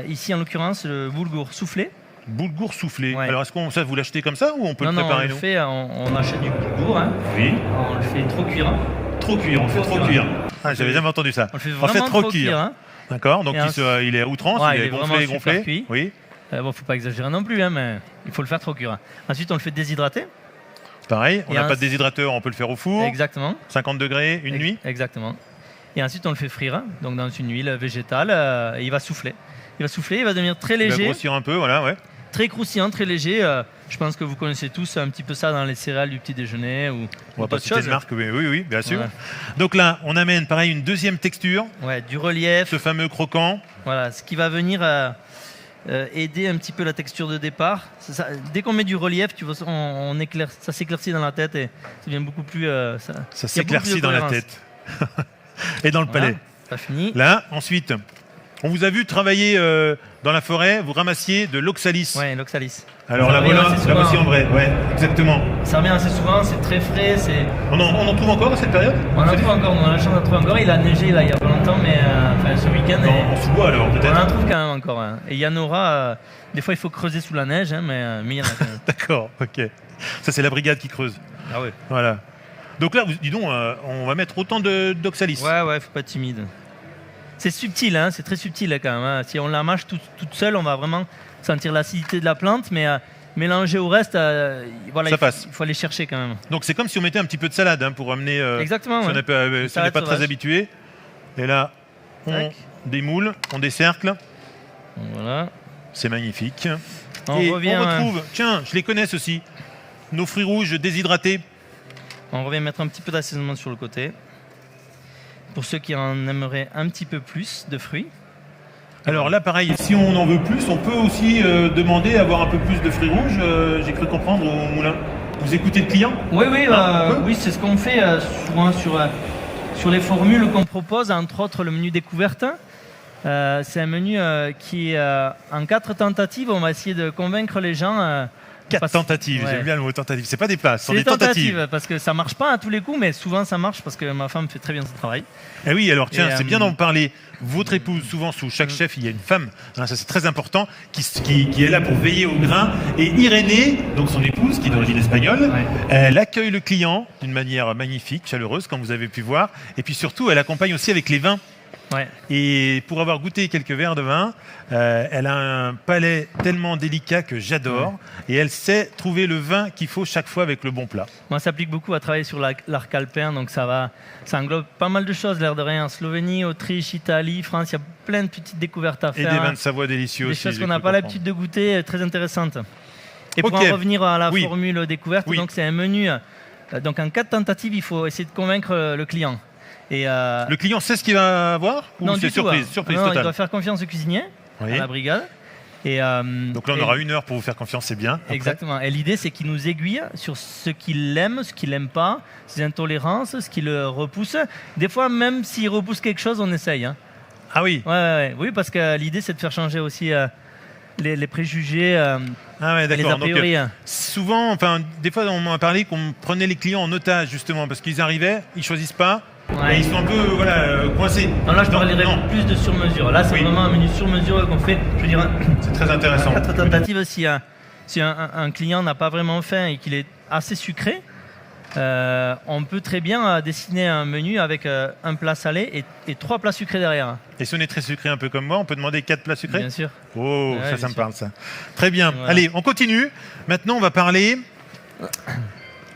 Ici, en l'occurrence, le boulgour soufflé. Boulgour soufflé. Ouais. Alors, est-ce qu'on ça vous l'achetez comme ça ou on peut le préparer nous? On achète du boulgour. Hein. Oui. On le fait trop cuire. Trop cuire, on fait trop cuire. Ah, j'avais jamais entendu ça. On le fait En fait, vraiment trop cuire. Hein. D'accord, donc Et il est à outrance, Ouais, il est gonflé, vraiment super gonflé. cuit. Oui, Faut pas exagérer non plus, hein, mais il faut le faire trop cuire. Ensuite, on le fait déshydrater. pareil. On Et n'a pas de déshydrateur, on peut le faire au four. Exactement. 50 degrés, une nuit. Exactement. Et ensuite, on le fait frire, donc dans une huile végétale, et il va souffler. Il va devenir très Il va léger, grossir un peu, voilà, ouais. très croustillant, très léger. Je pense que vous connaissez tous un petit peu ça dans les céréales du petit déjeuner ou On va pas d'autres citer choses. de marque, mais oui, bien sûr. Ouais. Donc là, on amène pareil une deuxième texture, Ouais, du relief. ce fameux croquant. Voilà, ce qui va venir aider un petit peu la texture de départ. Dès qu'on met du relief, tu vois, ça s'éclaircit dans la tête et ça devient beaucoup plus. Ça il y a beaucoup plus s'éclaircit de dans la cohérence. tête. Et dans le Voilà, palais. ça finit. Là, ensuite, on vous a vu travailler dans la forêt, vous ramassiez de l'oxalis. Ouais, l'oxalis. Alors Ça là, revient voilà, assez la souvent. voici en vrai. Ouais, exactement. Ça revient assez souvent, c'est très frais. On en trouve encore à cette période? On en trouve encore, on a la chance d'en trouver encore. Il a neigé là, il y a pas longtemps, mais ce week-end. En sous-bois alors, On en peut-être. trouve quand même encore. Hein. Et il y en aura. Des fois, il faut creuser sous la neige, hein, mais il y en a quand même. D'accord, ok. Ça, c'est la brigade qui creuse. Ah ouais. Voilà. Donc là, dis donc, on va mettre autant d'oxalis. Ouais, faut pas être timide. C'est subtil, hein, c'est très subtil là, quand même. Hein. Si on la mâche toute seule, on va vraiment sentir l'acidité de la plante, mais mélanger au reste, voilà, Ça passe. Il faut aller chercher quand même. Donc c'est comme si on mettait un petit peu de salade pour amener. Exactement. Si on Ouais. n'est pas, si on n'est salade pas très sauvage. habitué. Et là, on Tac. démoule, on décercle. Voilà. C'est magnifique. On Et revient. on retrouve, tiens, je les connais ceux-ci, nos fruits rouges déshydratés. On revient mettre un petit peu d'assaisonnement sur le côté. Pour ceux qui en aimeraient un petit peu plus de fruits. Alors là, pareil, si on en veut plus, on peut aussi demander à avoir un peu plus de fruits rouges. J'ai cru comprendre au moulin. Vous écoutez le client? Oui, on peut oui, c'est ce qu'on fait souvent sur les formules qu'on propose, entre autres le menu découverte. C'est un menu qui est en 4 tentatives. On va essayer de convaincre les gens. 4 tentatives, Ouais. j'aime bien le mot tentative. C'est pas des plats, ce sont C'est des des tentatives. tentatives parce que ça marche pas à tous les coups, mais souvent ça marche parce que ma femme fait très bien son travail. Eh oui, alors tiens, Et, c'est bien d'en parler. Votre épouse, souvent sous chaque chef, il y a une femme, hein, ça c'est très important, qui est là pour veiller au grain. Et Irénée, donc son épouse, qui est d'origine espagnole, Ouais. elle accueille le client d'une manière magnifique, chaleureuse, comme vous avez pu voir. Et puis surtout, elle accompagne aussi avec les vins. Ouais. Et pour avoir goûté quelques verres de vin, elle a un palais tellement délicat que j'adore. Et elle sait trouver le vin qu'il faut chaque fois avec le bon plat. Moi, ça s'applique beaucoup à travailler sur l'arc alpin, donc ça englobe pas mal de choses, l'air de rien. Slovénie, Autriche, Italie, France, il y a plein de petites découvertes à Et faire. des vins de Savoie délicieux Des aussi. choses j'ai qu'on n'a cru pas comprendre. l'habitude de goûter, très intéressantes. Et pour Ok. en revenir à la Oui. formule découverte, Oui. donc c'est un menu. Donc en 4 tentatives, il faut essayer de convaincre le client. Et, Le client sait ce qu'il va avoir ou non, c'est du tout, surprise, hein. surprise Non, il totale. doit faire confiance au cuisinier, Oui. à la brigade. Et, Donc là, on aura 1 heure pour vous faire confiance, c'est bien. Après. Exactement. Et l'idée, c'est qu'il nous aiguille sur ce qu'il aime, ce qu'il n'aime pas, ses intolérances, ce qui le repousse. Des fois, même s'il repousse quelque chose, on essaye. Hein. Ah oui. Oui, parce que l'idée, c'est de faire changer aussi les préjugés Ah ouais, et les d'accord. a priori. Souvent, enfin, des fois, on m'a parlé qu'on prenait les clients en otage justement parce qu'ils arrivaient, ils choisissent pas, Ouais. et ils sont un peu, coincés. Non, là, je parlerai non, plus de sur-mesure. Là, c'est Oui. vraiment un menu sur-mesure qu'on fait. Je veux dire, c'est très intéressant. 4 tentatives, si un client n'a pas vraiment faim et qu'il est assez sucré, on peut très bien dessiner un menu avec un plat salé et 3 plats sucrés derrière. Et si on est très sucré, un peu comme moi, on peut demander 4 plats sucrés. Bien sûr. Oh, Ouais, ça bien me sûr. parle ça. Très bien. Voilà. Allez, on continue. Maintenant, on va parler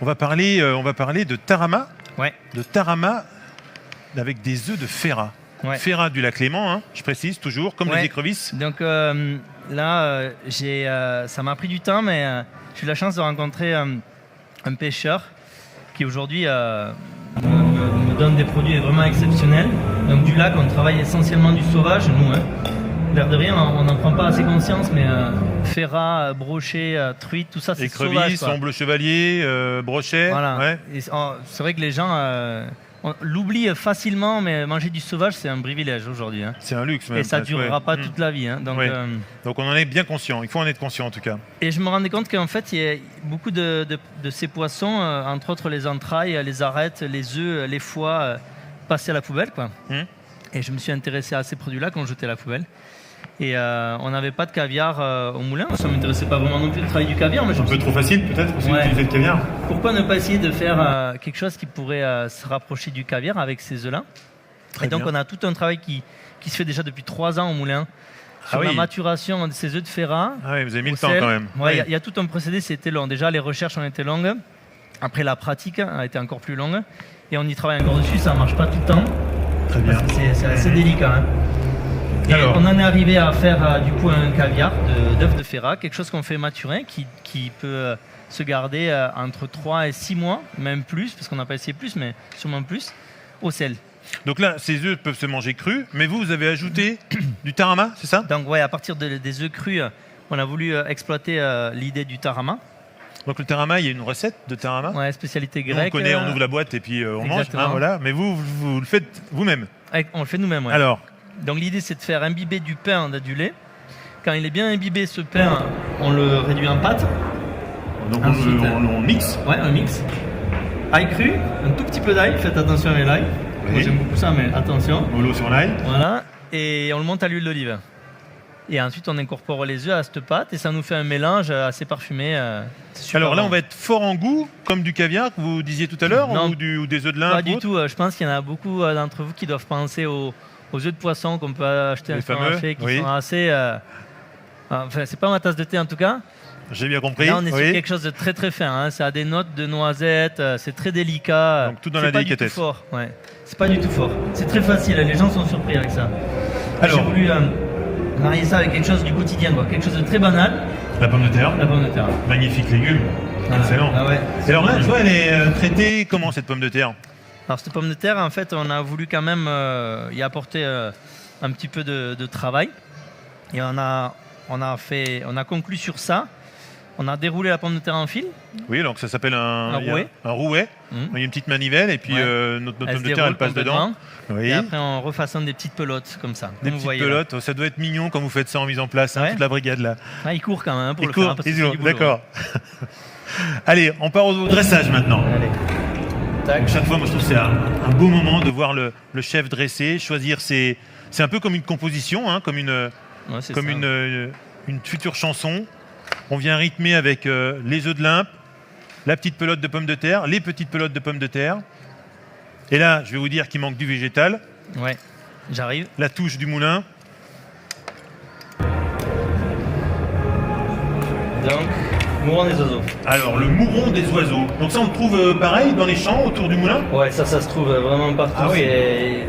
de tarama. Ouais. De tarama avec des œufs de ferra. Ouais. Ferra du lac Léman, hein, je précise toujours, comme Ouais. les écrevisses. Donc là, ça m'a pris du temps, mais j'ai eu la chance de rencontrer un pêcheur qui aujourd'hui me donne des produits vraiment exceptionnels. Donc du lac, on travaille essentiellement du sauvage, nous. Hein. L'air de rien, on n'en prend pas assez conscience, mais ferra, brochet, truite, tout ça, c'est sauvage. Écrevisses, Quoi. omble chevalier, brochet. Voilà. Ouais. Et c'est vrai que les gens, on l'oublie facilement, mais manger du sauvage, c'est un privilège aujourd'hui. Hein. C'est un luxe même. Et ça ne durera pas toute la vie. Hein. Donc, donc on en est bien conscient, il faut en être conscient en tout cas. Et je me rendais compte qu'en fait, il y a beaucoup de ces poissons, entre autres les entrailles, les arêtes, les œufs, les foies, passaient à la poubelle. Quoi. Et je me suis intéressé à ces produits-là quand on jetait à la poubelle. Et on n'avait pas de caviar au moulin. Ça ne m'intéressait pas vraiment non plus de travailler du caviar. Mais un peu trop facile peut-être aussi d'utiliser le caviar. Pourquoi ne pas essayer de faire quelque chose qui pourrait se rapprocher du caviar avec ces œufs-là. Et donc on a tout un travail qui se fait déjà depuis 3 ans au moulin sur la maturation de ces œufs de Ferrat. Ah oui, vous avez mis le temps quand même. Il y a tout un procédé, c'était long. Déjà les recherches ont été longues. Après la pratique a été encore plus longue. Et on y travaille encore dessus, ça ne marche pas tout le temps. Très bien. C'est assez délicat. Hein. Et on en est arrivé à faire du coup un caviar d'œufs de Ferrat, quelque chose qu'on fait maturer, qui peut se garder entre 3 et 6 mois, même plus, parce qu'on n'a pas essayé plus, mais sûrement plus, au sel. Donc là, ces œufs peuvent se manger crus, mais vous avez ajouté du tarama, c'est ça? Donc à partir des œufs crus, on a voulu exploiter l'idée du tarama. Donc le tarama, il y a une recette de tarama. Ouais, spécialité grecque. On connaît, on ouvre la boîte et puis on Exactement. mange. Voilà. Mais vous le faites vous-même. On le fait nous-mêmes, ouais. Alors. Donc l'idée, c'est de faire imbiber du pain du lait. Quand il est bien imbibé, ce pain, on le réduit en pâte. Donc on mixe. Ouais, on mixe. Ail cru, un tout petit peu d'ail. Faites attention avec l'ail. Oui. Moi, j'aime beaucoup ça, mais attention. Mollo sur l'ail. Voilà. Et on le monte à l'huile d'olive. Et ensuite, on incorpore les œufs à cette pâte et ça nous fait un mélange assez parfumé. Alors là, on va être fort en goût, comme du caviar que vous disiez tout à l'heure, ou des œufs de lin. Pas du tout. Je pense qu'il y en a beaucoup d'entre vous qui doivent penser aux œufs de poisson qu'on peut acheter à un supermarché, qui sont assez... Enfin, c'est pas ma tasse de thé en tout cas. J'ai bien compris. Là, on est sur quelque chose de très très fin. Hein. Ça a des notes de noisettes, c'est très délicat. Donc tout dans la délicatesse. C'est pas du tout fort. Ouais. C'est pas du tout fort. C'est très facile. Les gens sont surpris avec ça. Alors, j'ai voulu marier ça avec quelque chose du quotidien, quoi. Quelque chose de très banal. La pomme de terre. La pomme de terre. Magnifique légume. Excellent. Ah ouais. Et alors là, tu vois, elle est traitée comment cette pomme de terre? Alors cette pomme de terre, en fait, on a voulu quand même y apporter un petit peu de travail. Et on a conclu sur ça. On a déroulé la pomme de terre en fil. Oui, donc ça s'appelle un rouet. Un rouet. Il y a une petite manivelle et puis notre pomme de terre, elle passe dedans. Oui. Et après, on refaçonne des petites pelotes comme ça. Des petites pelotes. Là. Ça doit être mignon quand vous faites ça en mise en place, toute la brigade là. Ah, il court quand même pour le faire. Parce que d'accord. Allez, on part au dressage maintenant. Allez. Chaque fois, moi, je trouve que c'est un beau moment de voir le chef dresser, choisir ses... C'est un peu comme une composition, hein, comme une future chanson. On vient rythmer avec les œufs de limpe, la petite pelote de pommes de terre, les petites pelotes de pommes de terre. Et là, je vais vous dire qu'il manque du végétal. Ouais, j'arrive. La touche du moulin. Donc, mouron des oiseaux. Alors, le mouron des oiseaux. Donc ça, on le trouve pareil dans les champs autour du moulin? Ouais, ça se trouve vraiment partout. Ah oui.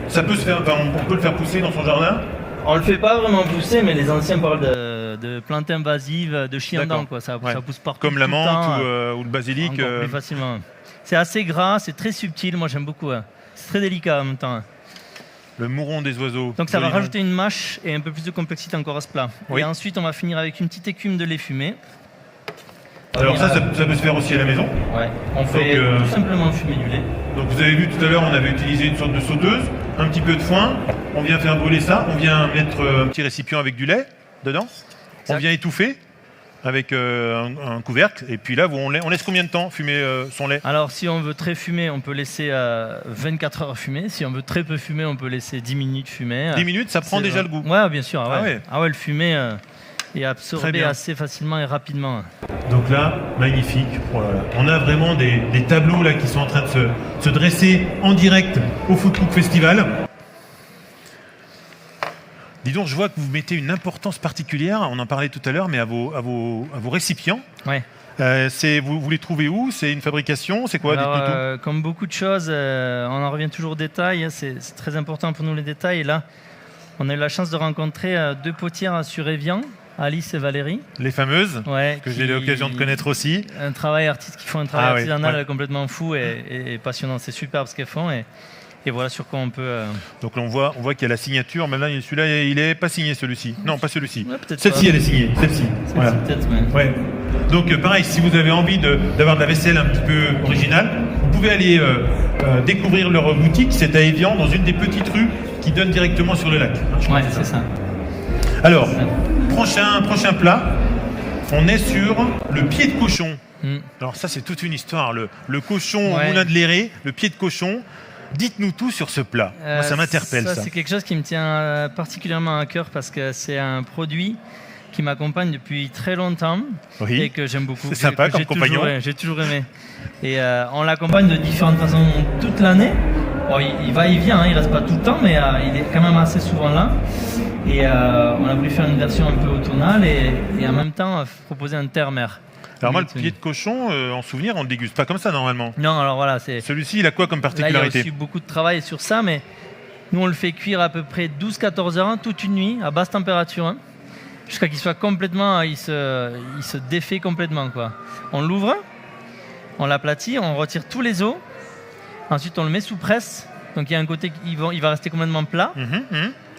Ça peut se faire, on peut le faire pousser dans son jardin? On le fait pas vraiment pousser, mais les anciens parlent de plantes invasives, de chiendents, quoi. Ça pousse partout. Comme la menthe ou le basilic. Encore plus facilement. C'est assez gras, c'est très subtil. Moi, j'aime beaucoup. C'est très délicat en même temps. Le mouron des oiseaux. Donc ça va rajouter une mâche et un peu plus de complexité encore à ce plat. Oui. Et ensuite, on va finir avec une petite écume de lait fumé. Alors ça peut se faire aussi à la maison. Ouais. On fait tout simplement fumer du lait. Donc vous avez vu tout à l'heure, on avait utilisé une sorte de sauteuse, un petit peu de foin. On vient faire brûler ça. On vient mettre un petit récipient avec du lait dedans. Exact. On vient étouffer avec un couvercle. Et puis là, on laisse combien de temps fumer son lait? Alors si on veut très fumer, on peut laisser 24 heures fumer. Si on veut très peu fumer, on peut laisser 10 minutes fumer. 10 minutes, ça prend déjà le goût? Ouais, bien sûr. Ah ouais, le fumer est absorbé assez facilement et rapidement. Donc là, magnifique. Oh là là. On a vraiment des tableaux là qui sont en train de se dresser en direct au Food Cook Festival. Dis donc, je vois que vous mettez une importance particulière, on en parlait tout à l'heure, mais à vos récipients. Ouais. Vous les trouvez où? C'est une fabrication? C'est quoi? Alors, comme beaucoup de choses, on en revient toujours aux détails. C'est très important pour nous les détails. Et là, on a eu la chance de rencontrer 2 potières sur Évian, Alice et Valérie. Les fameuses, que j'ai eu l'occasion de connaître aussi. Qui font un travail artisanal complètement fou et passionnant. C'est superbe ce qu'elles font. Et voilà sur quoi on peut... Donc là, on voit qu'il y a la signature. Maintenant, celui-là, il n'est pas signé, celui-ci. Non, pas celui-ci. Ouais, celle-ci, elle est signée. Celle-ci. Voilà. Peut-être, mais... Ouais. Donc pareil, si vous avez envie d'avoir de la vaisselle un petit peu originale, vous pouvez aller découvrir leur boutique. C'est à Évian, dans une des petites rues qui donne directement sur le lac. Ouais, c'est ça. Alors, prochain plat, on est sur le pied de cochon. Alors ça, c'est toute une histoire. Le cochon au moulin de Léré, le pied de cochon. Dites-nous tout sur ce plat. Moi, ça m'interpelle, ça. C'est quelque chose qui me tient particulièrement à cœur parce que c'est un produit qui m'accompagne depuis très longtemps et que j'aime beaucoup. C'est sympa comme compagnon. J'ai toujours aimé. Et on l'accompagne de différentes façons toute l'année. Bon, il va et vient, il reste pas tout le temps, mais il est quand même assez souvent là. Et on a voulu faire une version un peu automnale et en même temps proposer un terre-mer. Alors moi, le pied de cochon, en souvenir, on ne le déguste pas comme ça normalement. Non, alors voilà. Celui-ci, il a quoi comme particularité? Là, il y a aussi beaucoup de travail sur ça, mais nous, on le fait cuire à peu près 12-14 heures, toute une nuit, à basse température, jusqu'à qu'il soit complètement, il se défait complètement, quoi. On l'ouvre, on l'aplatit, on retire tous les os, ensuite on le met sous presse, donc il y a un côté, il va rester complètement plat.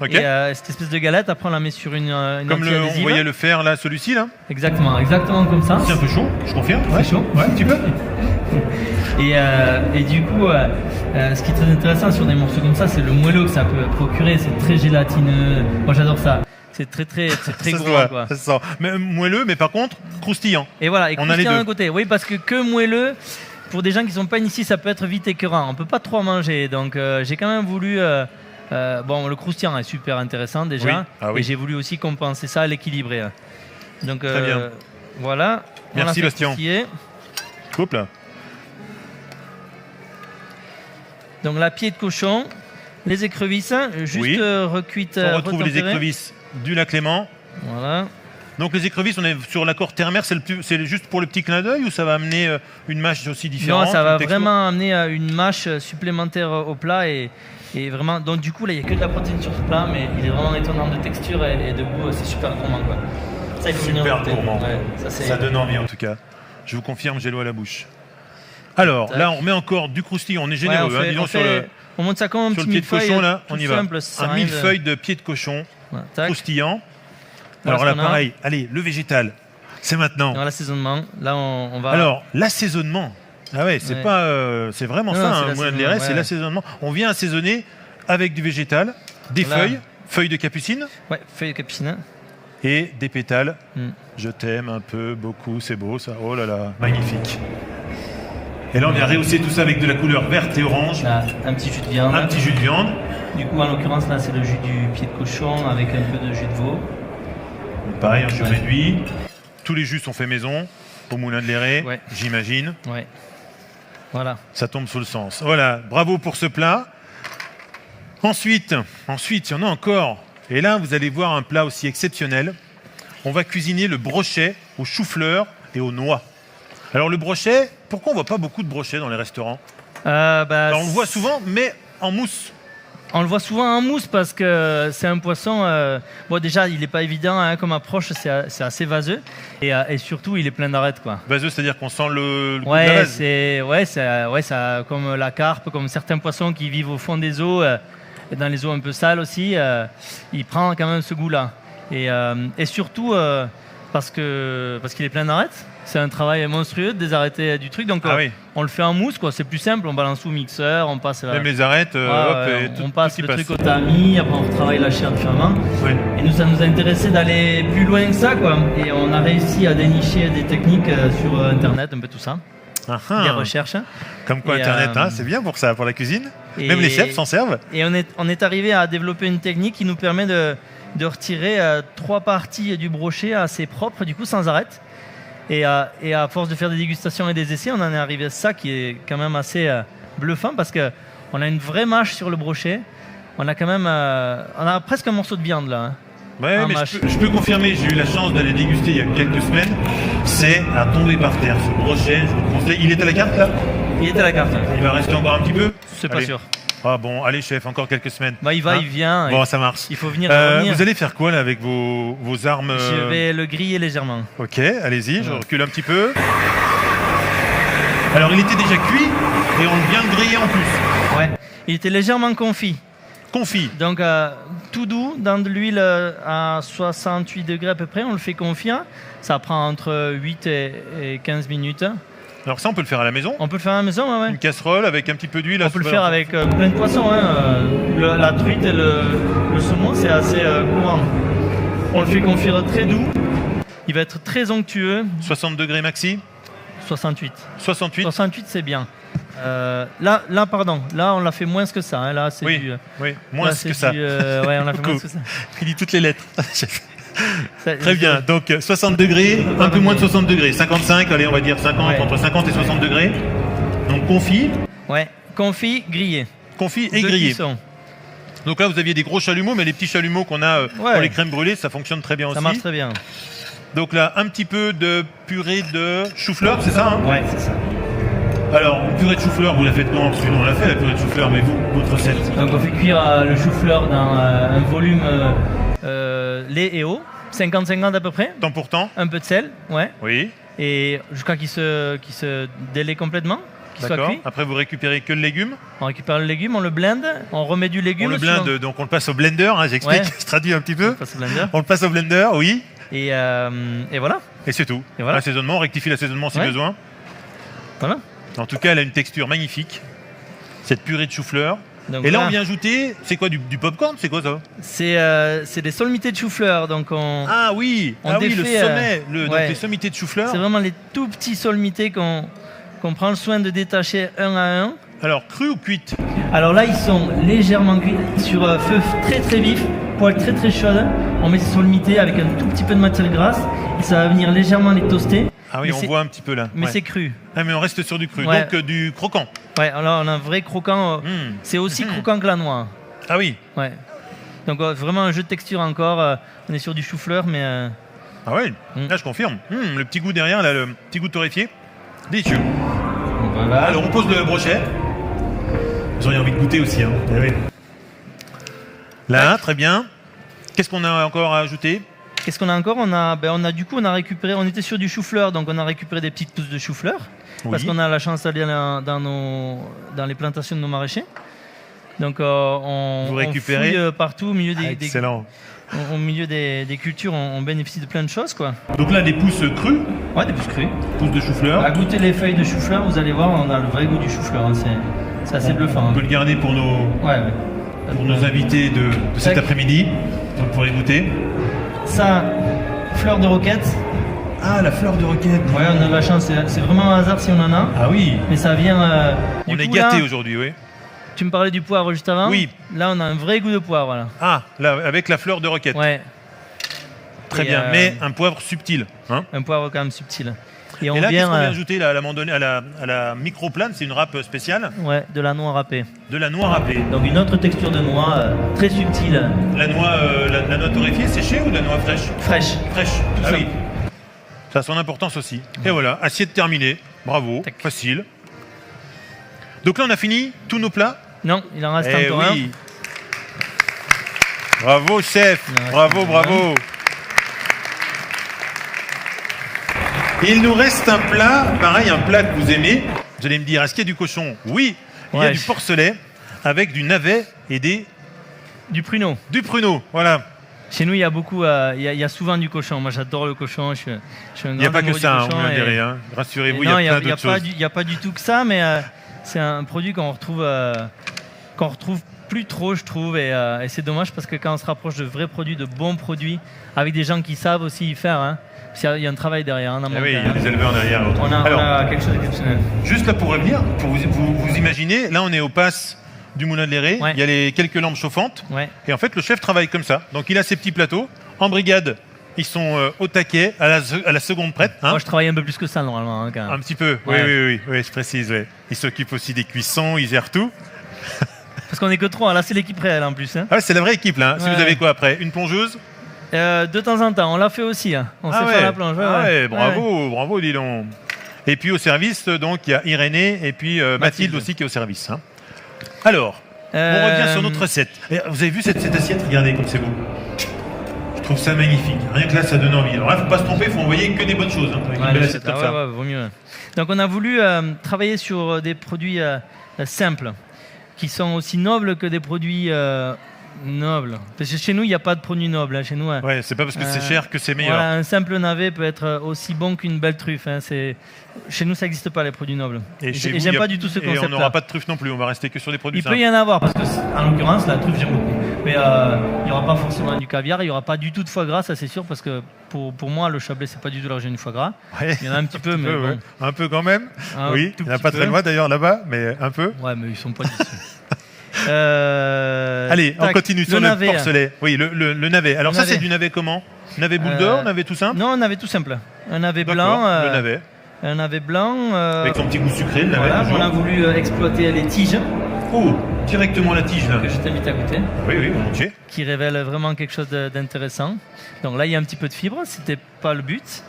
Okay. Et cette espèce de galette, après on la met sur une comme anti-adhésive. on voyait le faire là, celui-ci là. Exactement comme ça. C'est un peu chaud, je confirme. C'est chaud. Ouais, un petit peu. Et du coup, ce qui est très intéressant sur des morceaux comme ça, c'est le moelleux que ça peut procurer. C'est très gélatineux. Moi, j'adore ça. C'est très gourmand, quoi. Ça se sent. Mais moelleux, mais par contre croustillant. Et voilà, et croustillant d'un côté. Oui, parce que moelleux, pour des gens qui sont pas initiés, ça peut être vite écœurant. On peut pas trop manger. Donc, j'ai quand même voulu. Le croustillant est super intéressant déjà, et j'ai voulu aussi compenser ça, l'équilibrer. Donc très bien. Voilà. Merci Bastien. Coupe là. Donc la pied de cochon, les écrevisses, juste recuites. On retrouve les écrevisses du lac Léman. Voilà. Donc les écrevisses, on est sur l'accord terre-mer, c'est juste pour le petit clin d'œil ou ça va amener une mâche aussi différente? Non, ça va vraiment amener une mâche supplémentaire au plat et vraiment, donc du coup là il n'y a que de la protéine sur ce plat, mais il est vraiment étonnant de texture et de goût, c'est super gourmand quoi. Ça, super gourmand. Ouais, ça donne envie en tout cas. Je vous confirme, j'ai l'eau à la bouche. Alors là on remet encore du croustillant, on est généreux. On monte ça comme un sur petit le pied de cochon là, on y va. Simple, un millefeuille de pied de cochon croustillant. Voilà. Alors là pareil, allez, le végétal, c'est maintenant. Dans l'assaisonnement, là on va... Alors l'assaisonnement. Ah ouais, c'est pas, c'est vraiment ça, moulin de Léré, c'est l'assaisonnement. On vient assaisonner avec du végétal, des feuilles de capucine. Ouais, feuilles de capucine. Et des pétales. Je t'aime un peu, beaucoup, c'est beau ça. Oh là là, magnifique. Et là on vient rehausser tout ça avec de la couleur verte et orange. Là, un petit jus de viande. Un petit jus de viande. Du coup en l'occurrence là c'est le jus du pied de cochon avec un peu de jus de veau. Pareil, un jus réduit. Tous les jus sont faits maison, au moulin de Léré, j'imagine. Ouais. Voilà. Ça tombe sous le sens. Voilà, bravo pour ce plat. Ensuite, il y en a encore. Et là, vous allez voir un plat aussi exceptionnel. On va cuisiner le brochet au chou-fleur et aux noix. Alors le brochet, pourquoi on ne voit pas beaucoup de brochets dans les restaurants? Alors, on le voit souvent, mais en mousse. On le voit souvent en mousse parce que c'est un poisson. Déjà, il n'est pas évident comme approche, c'est assez vaseux et surtout, il est plein d'arêtes, quoi. Vaseux, c'est-à-dire qu'on sent le goût de la vase. Ça, comme la carpe, comme certains poissons qui vivent au fond des eaux, dans les eaux un peu sales aussi, il prend quand même ce goût-là. Et surtout parce qu'il est plein d'arêtes. C'est un travail monstrueux de désarrêter du truc, donc on le fait en mousse, quoi. C'est plus simple, on balance au mixeur, on passe... Même les arêtes, on passe le truc au tamis, après on retravaille la chair différemment. Et nous, ça nous a intéressé d'aller plus loin que ça, quoi. Et on a réussi à dénicher des techniques sur Internet, un peu tout ça. Des recherches. Comme quoi Internet, c'est bien pour ça, pour la cuisine. Même les chefs s'en servent. Et on est arrivé à développer une technique qui nous permet de retirer 3 parties du brochet assez propres, du coup sans arête. Et à force de faire des dégustations et des essais, on en est arrivé à ça qui est quand même assez bluffant parce qu'on a une vraie mâche sur le brochet. On a quand même, on a presque un morceau de viande là. Ouais, mais je peux confirmer, j'ai eu la chance d'aller déguster il y a quelques semaines. C'est à tomber par terre ce brochet. Je vous le conseille. Il est à la carte là? Il est à la carte. Il va rester encore un petit peu? C'est pas sûr. Ah bon, allez chef, encore quelques semaines. Il va, il vient. Bon, ça marche. Il faut venir. Vous allez faire quoi là avec vos armes? Je vais le griller légèrement. Ok, allez-y, je recule un petit peu. Alors il était déjà cuit et on vient de griller en plus. Ouais, il était légèrement confit. Confit. Donc tout doux, dans de l'huile à 68 degrés à peu près, on le fait confire. Ça prend entre 8 et 15 minutes. Alors ça, on peut le faire à la maison. On peut le faire à la maison, ouais. Une casserole avec un petit peu d'huile. On peut le faire avec plein de poissons. La truite et le saumon, c'est assez courant. On le fait confire très doux. Il va être très onctueux. 60 degrés maxi. 68. 68. 68, c'est bien. Là, pardon. Là, on l'a fait moins que ça. Hein. Là, c'est oui, du. Oui, moins que ça. Ouais, on l'a fait moins que ça. Il dit toutes les lettres. Très bien. Donc 60 degrés, un peu moins de 60 degrés. 55, allez, on va dire 50, entre 50 et 60 degrés. Donc confit. Ouais, confit, grillé. Confit et grillé. Donc là, vous aviez des gros chalumeaux, mais les petits chalumeaux qu'on a pour les crèmes brûlées, ça fonctionne très bien aussi. Ça marche très bien. Donc là, un petit peu de purée de chou-fleur, c'est ça, hein? Ouais, c'est ça. Alors, purée de chou-fleur, vous la faites comment? Parce que nous, on l'a fait, la purée de chou-fleur, mais vous, votre recette? Donc on fait cuire le chou-fleur dans un volume lait et eau, 50-50 à peu près. Temps pour temps. Un peu de sel, ouais. Oui. Et jusqu'à qu'il se délaie complètement, qu'il soit D'accord. cuit. Après, vous récupérez que le légume. On récupère le légume, on le blende, on remet du légume. On le blende, donc on le passe au blender, hein, j'explique, Ouais. je traduis un petit peu. On passe au blender. On le passe au blender, oui. Et voilà. Et c'est tout. Et voilà. L'assaisonnement, on rectifie l'assaisonnement si Ouais. besoin. Voilà. En tout cas, elle a une texture magnifique, cette purée de chou-fleur. Donc Et là, voilà. on vient ajouter, c'est quoi, du popcorn? C'est quoi ça? C'est des sommités de chou-fleur. Donc Ah oui, On le défait, sommet, donc ouais. les sommités de chou-fleur. c'est vraiment les tout petits sommités qu'on prend le soin de détacher un à un. Alors, cru ou cuite? Alors là, ils sont légèrement cuits sur feu très très vif, poêle très très chaude. On met ces sommités avec un tout petit peu de matière grasse et ça va venir légèrement les toaster. Ah oui, Mais on c'est- voit un petit peu là. Mais Ouais. c'est cru. Ah, mais on reste sur du cru, Ouais. donc du croquant. Ouais, alors on a un vrai croquant. C'est aussi croquant que la noix. Ah oui. Ouais. Donc vraiment un jeu de texture encore. On est sur du chou-fleur, mais Ah oui, là je confirme. Le petit goût derrière, là, le petit goût torréfié. Délicieux. voilà. Alors on pose le brochet. Vous auriez envie de goûter aussi, hein. Eh oui. Là, très bien. Qu'est-ce qu'on a encore à ajouter? Qu'est-ce qu'on a encore? On a récupéré. On était sur du chou-fleur, donc on a récupéré des petites pousses de chou-fleur parce qu'on a la chance d'aller dans les plantations de nos maraîchers. Donc on récupérez fouille partout au milieu Excellent. au milieu des cultures. On bénéficie de plein de choses, quoi. Donc là, des pousses crues, Ouais, des pousses crues. pousses de chou-fleur. À goûter les feuilles de chou-fleur, vous allez voir, on a le vrai goût du chou-fleur. Hein. C'est assez bluffant. On Hein. peut le garder pour Ouais. nos invités de cet Tac. après-midi. Vous pourrez goûter. Ça, fleur de roquette. Ah, la fleur de roquette. Ouais, on a de la chance. C'est vraiment un hasard si on en a. Ah oui. Mais ça vient. On du est coup, gâtés là, aujourd'hui, oui. Tu me parlais du poivre juste avant. Oui. Là, on a un vrai goût de poivre. Là. Ah, là, avec la fleur de roquette. Ouais. Très Et, bien. Mais un poivre subtil. Hein. Un poivre quand même subtil. Et on Et là, qu'est-ce vient qu'on vient ajouter là, à la microplane? C'est une râpe spéciale de la noix râpée. de la noix râpée. Donc une autre texture de noix très subtile, La noix, la noix torréfiée séchée ou de la noix fraîche? fraîche. Fraîche. Tout Ah ça. oui. Ça a son importance aussi. Et voilà, assiette terminée. Bravo. Tac. Facile. Donc là, on a fini tous nos plats. Non, il en reste Eh encore oui. Bravo, chef. Il en reste Bravo, encore bravo. Il nous reste un plat, pareil, un plat que vous aimez. Vous allez me dire, est-ce qu'il y a du cochon? Oui, il y a Ouais. du porcelet avec du navet et du pruneau. du pruneau. Voilà. Chez nous, il y a beaucoup, il y a souvent du cochon. Moi, j'adore le cochon. Je suis un Il n'y a grand pas que amoureux ça, du hein, cochon vous me et- direz. Hein. Rassurez-vous, et il non, y a plein d'autres choses. Il n'y a pas du tout que ça, mais c'est un produit qu'on retrouve plus trop, je trouve. Et c'est dommage parce que quand on se rapproche de vrais produits, de bons produits, avec des gens qui savent aussi y faire, hein, parce qu'il y a un travail derrière. Hein, dans Eh mon oui, cas, il y a hein. des éleveurs derrière. On Alors, a quelque chose d'exceptionnel. juste là pour revenir, pour vous imaginez, là on est au pass du Moulin de Léré, Ouais. il y a les quelques lampes chauffantes, Ouais. et en fait le chef travaille comme ça. Donc il a ses petits plateaux, en brigade, ils sont au taquet, à la seconde prête. Hein. Moi, je travaille un peu plus que ça normalement, hein, quand même. Un petit peu, oui, Ouais. oui, je précise. Ouais. Il s'occupe aussi des cuissons, il gère tout. Parce qu'on est que trois. Là, c'est l'équipe réelle en plus. Hein. Ah ouais, c'est la vraie équipe là. Si Ouais. vous avez quoi après? Une plongeuse? De temps en temps, on l'a fait aussi. Hein. On sait faire la plonge. Ah ouais, bravo, bravo, dis donc. Et puis au service, donc il y a Irénée et puis Mathilde aussi qui est au service. Hein. Alors, on revient sur notre recette. Et vous avez vu cette assiette? Regardez comme c'est beau. Je trouve ça magnifique. Rien que là, ça donne envie. Alors là, faut pas se tromper, faut envoyer que des bonnes choses. Hein, avec une belle assiette comme ça. Vaut mieux. Donc, on a voulu travailler sur des produits simples. qui sont aussi nobles que des produits nobles. Parce que chez nous, il n'y a pas de produits nobles. Hein. Chez nous, Ouais, c'est pas parce que c'est cher que c'est meilleur. voilà, un simple navet peut être aussi bon qu'une belle truffe. Hein. Chez nous, ça n'existe pas les produits nobles. Et chez Et vous, j'aime il y a- pas du tout ce Et on concept-là. n'aura pas de truffe non plus, on va rester que sur des produits Il peut simples. y en avoir, parce que, en l'occurrence, la truffe, j'aime beaucoup. Mais il n'y aura pas forcément du caviar, il n'y aura pas du tout de foie gras, ça c'est sûr, parce que pour moi, le Chablais, c'est pas du tout l'origine du foie gras. Ouais. Il y en a un petit peu, mais ouais. bon. Un peu quand même. Un Oui, tout il n'y en a petit pas peu. très loin d'ailleurs là-bas, mais un peu. Ouais, mais ils sont pas d'ici. Allez, on tac, continue sur le navet. porcelet. Oui, le navet. Alors Le ça, navet. c'est du navet comment? Navet boule d'or, navet tout simple? Non, un navet tout simple. Un navet D'accord, blanc. le navet. Un navet blanc. Avec son petit goût sucré, le navet. Voilà, toujours. on a voulu exploiter les tiges Oh, directement la tige là. que je t'invite à goûter, Oui, oui, volontiers. qui révèlent vraiment quelque chose d'intéressant. Donc là, il y a un petit peu de fibre, c'était pas le but.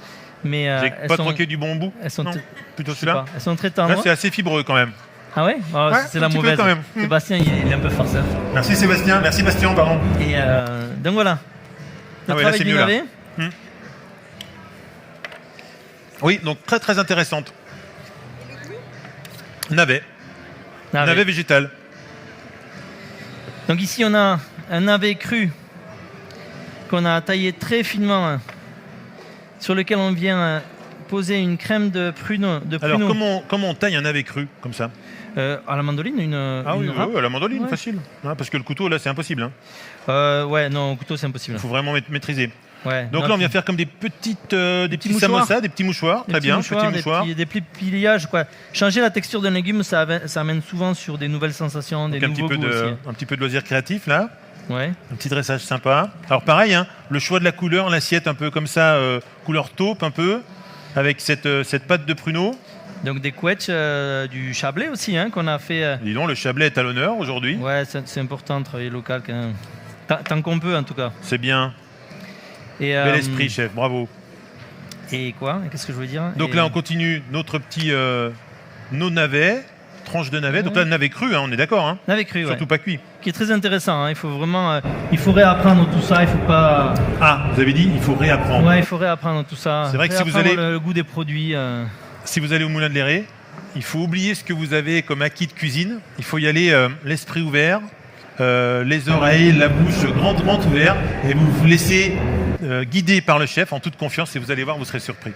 Mais J'ai elles pas sont- troqué du bon bout. elles sont Non, t- plutôt je sais celui-là. pas, elles sont très Là, tendres. c'est assez fibreux quand même. Ah ouais, Ouais, c'est un la petit peu mauvaise. quand même. Sébastien, il est un peu farceur. Merci Sébastien, merci Bastien, pardon. Et donc voilà. Ah ouais, là, travail c'est du mieux, là. navet. Oui, donc très très intéressante. Navet. Navet végétal. Donc ici, on a un navet cru qu'on a taillé très finement, sur lequel on vient poser une crème de pruneau. Alors comment on taille un navet cru comme ça? À la mandoline, une Ah oui, râpe. à la mandoline, Ouais. facile. Hein, parce que le couteau là c'est impossible. Hein. Ouais, non, au couteau, c'est impossible. Il faut vraiment maîtriser. Ouais. Donc Non, là on vient puis- faire comme des petits mouchoirs. samosas, des petits mouchoirs, des très petits bien, mouchoirs, petits mouchoirs. des petits pliages, quoi. Changer la texture d'un légume, ça amène souvent sur des nouvelles sensations, des Donc un petit, nouveaux peu goûts aussi. un petit peu de loisir créatif là, Ouais. un petit dressage sympa. Alors pareil, hein, le choix de la couleur, l'assiette un peu comme ça, couleur taupe un peu, avec cette pâte de pruneau. Donc des couettes, du Chablais aussi, hein, qu'on a fait. Dis donc, le Chablais est à l'honneur aujourd'hui. Ouais, c'est important de travailler local quand même. Tant qu'on peut en tout cas. C'est bien. Et, Bel esprit, chef, bravo. Et quoi? Qu'est-ce que je veux dire? Donc Et- là, on continue notre petit nos navets, tranche de navet. Donc là, le navet cru, hein, on est d'accord, hein, Navet cru, ouais. surtout pas cuit. Qui est très intéressant. Hein. Il faut vraiment, il faut réapprendre tout ça. Il faut pas. Ah, vous avez dit, il faut réapprendre. Ouais, il faut réapprendre tout ça. C'est vrai que si vous Réapprendre allez- le goût des produits. Si vous allez au Moulin de l'Héré, il faut oublier ce que vous avez comme acquis de cuisine. Il faut y aller l'esprit ouvert, les oreilles, la bouche grandement ouverte, et vous laissez guider par le chef en toute confiance, et vous allez voir, vous serez surpris.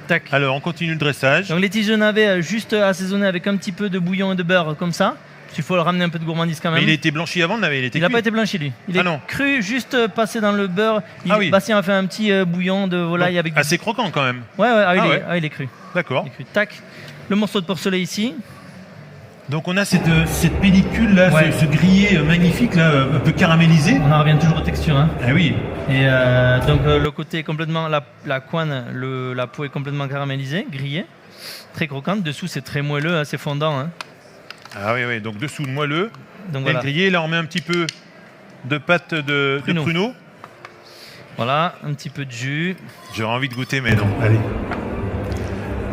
Tac. Alors, on continue le dressage. Donc les tiges de navet juste assaisonnées avec un petit peu de bouillon et de beurre comme ça. Il faut le ramener un peu de gourmandise quand même. Mais il a été blanchi avant le navet, il était Il n'a cuit. pas été blanchi lui. Il Ah est non. cru, juste passé dans le beurre. Ah oui. Bastien a fait un petit bouillon de volaille Donc, avec du... assez croquant quand même. Ouais, ouais. il est cru. D'accord. Il est cru. Tac. Le morceau de porcelet ici. Donc on a cette pellicule là, Ouais. ce grillé magnifique là, un peu caramélisé. On en revient toujours aux textures. Hein. Ah oui. Et donc le côté est complètement, la couenne, la peau est complètement caramélisée, grillée, très croquante. Dessous c'est très moelleux, hein, c'est fondant. Hein. Ah oui, oui. Donc dessous le moelleux. Donc Et voilà. le grillé, là on met un petit peu de pâte de Pruneau. pruneau. Voilà, un petit peu de jus. J'aurais envie de goûter, mais non. Allez.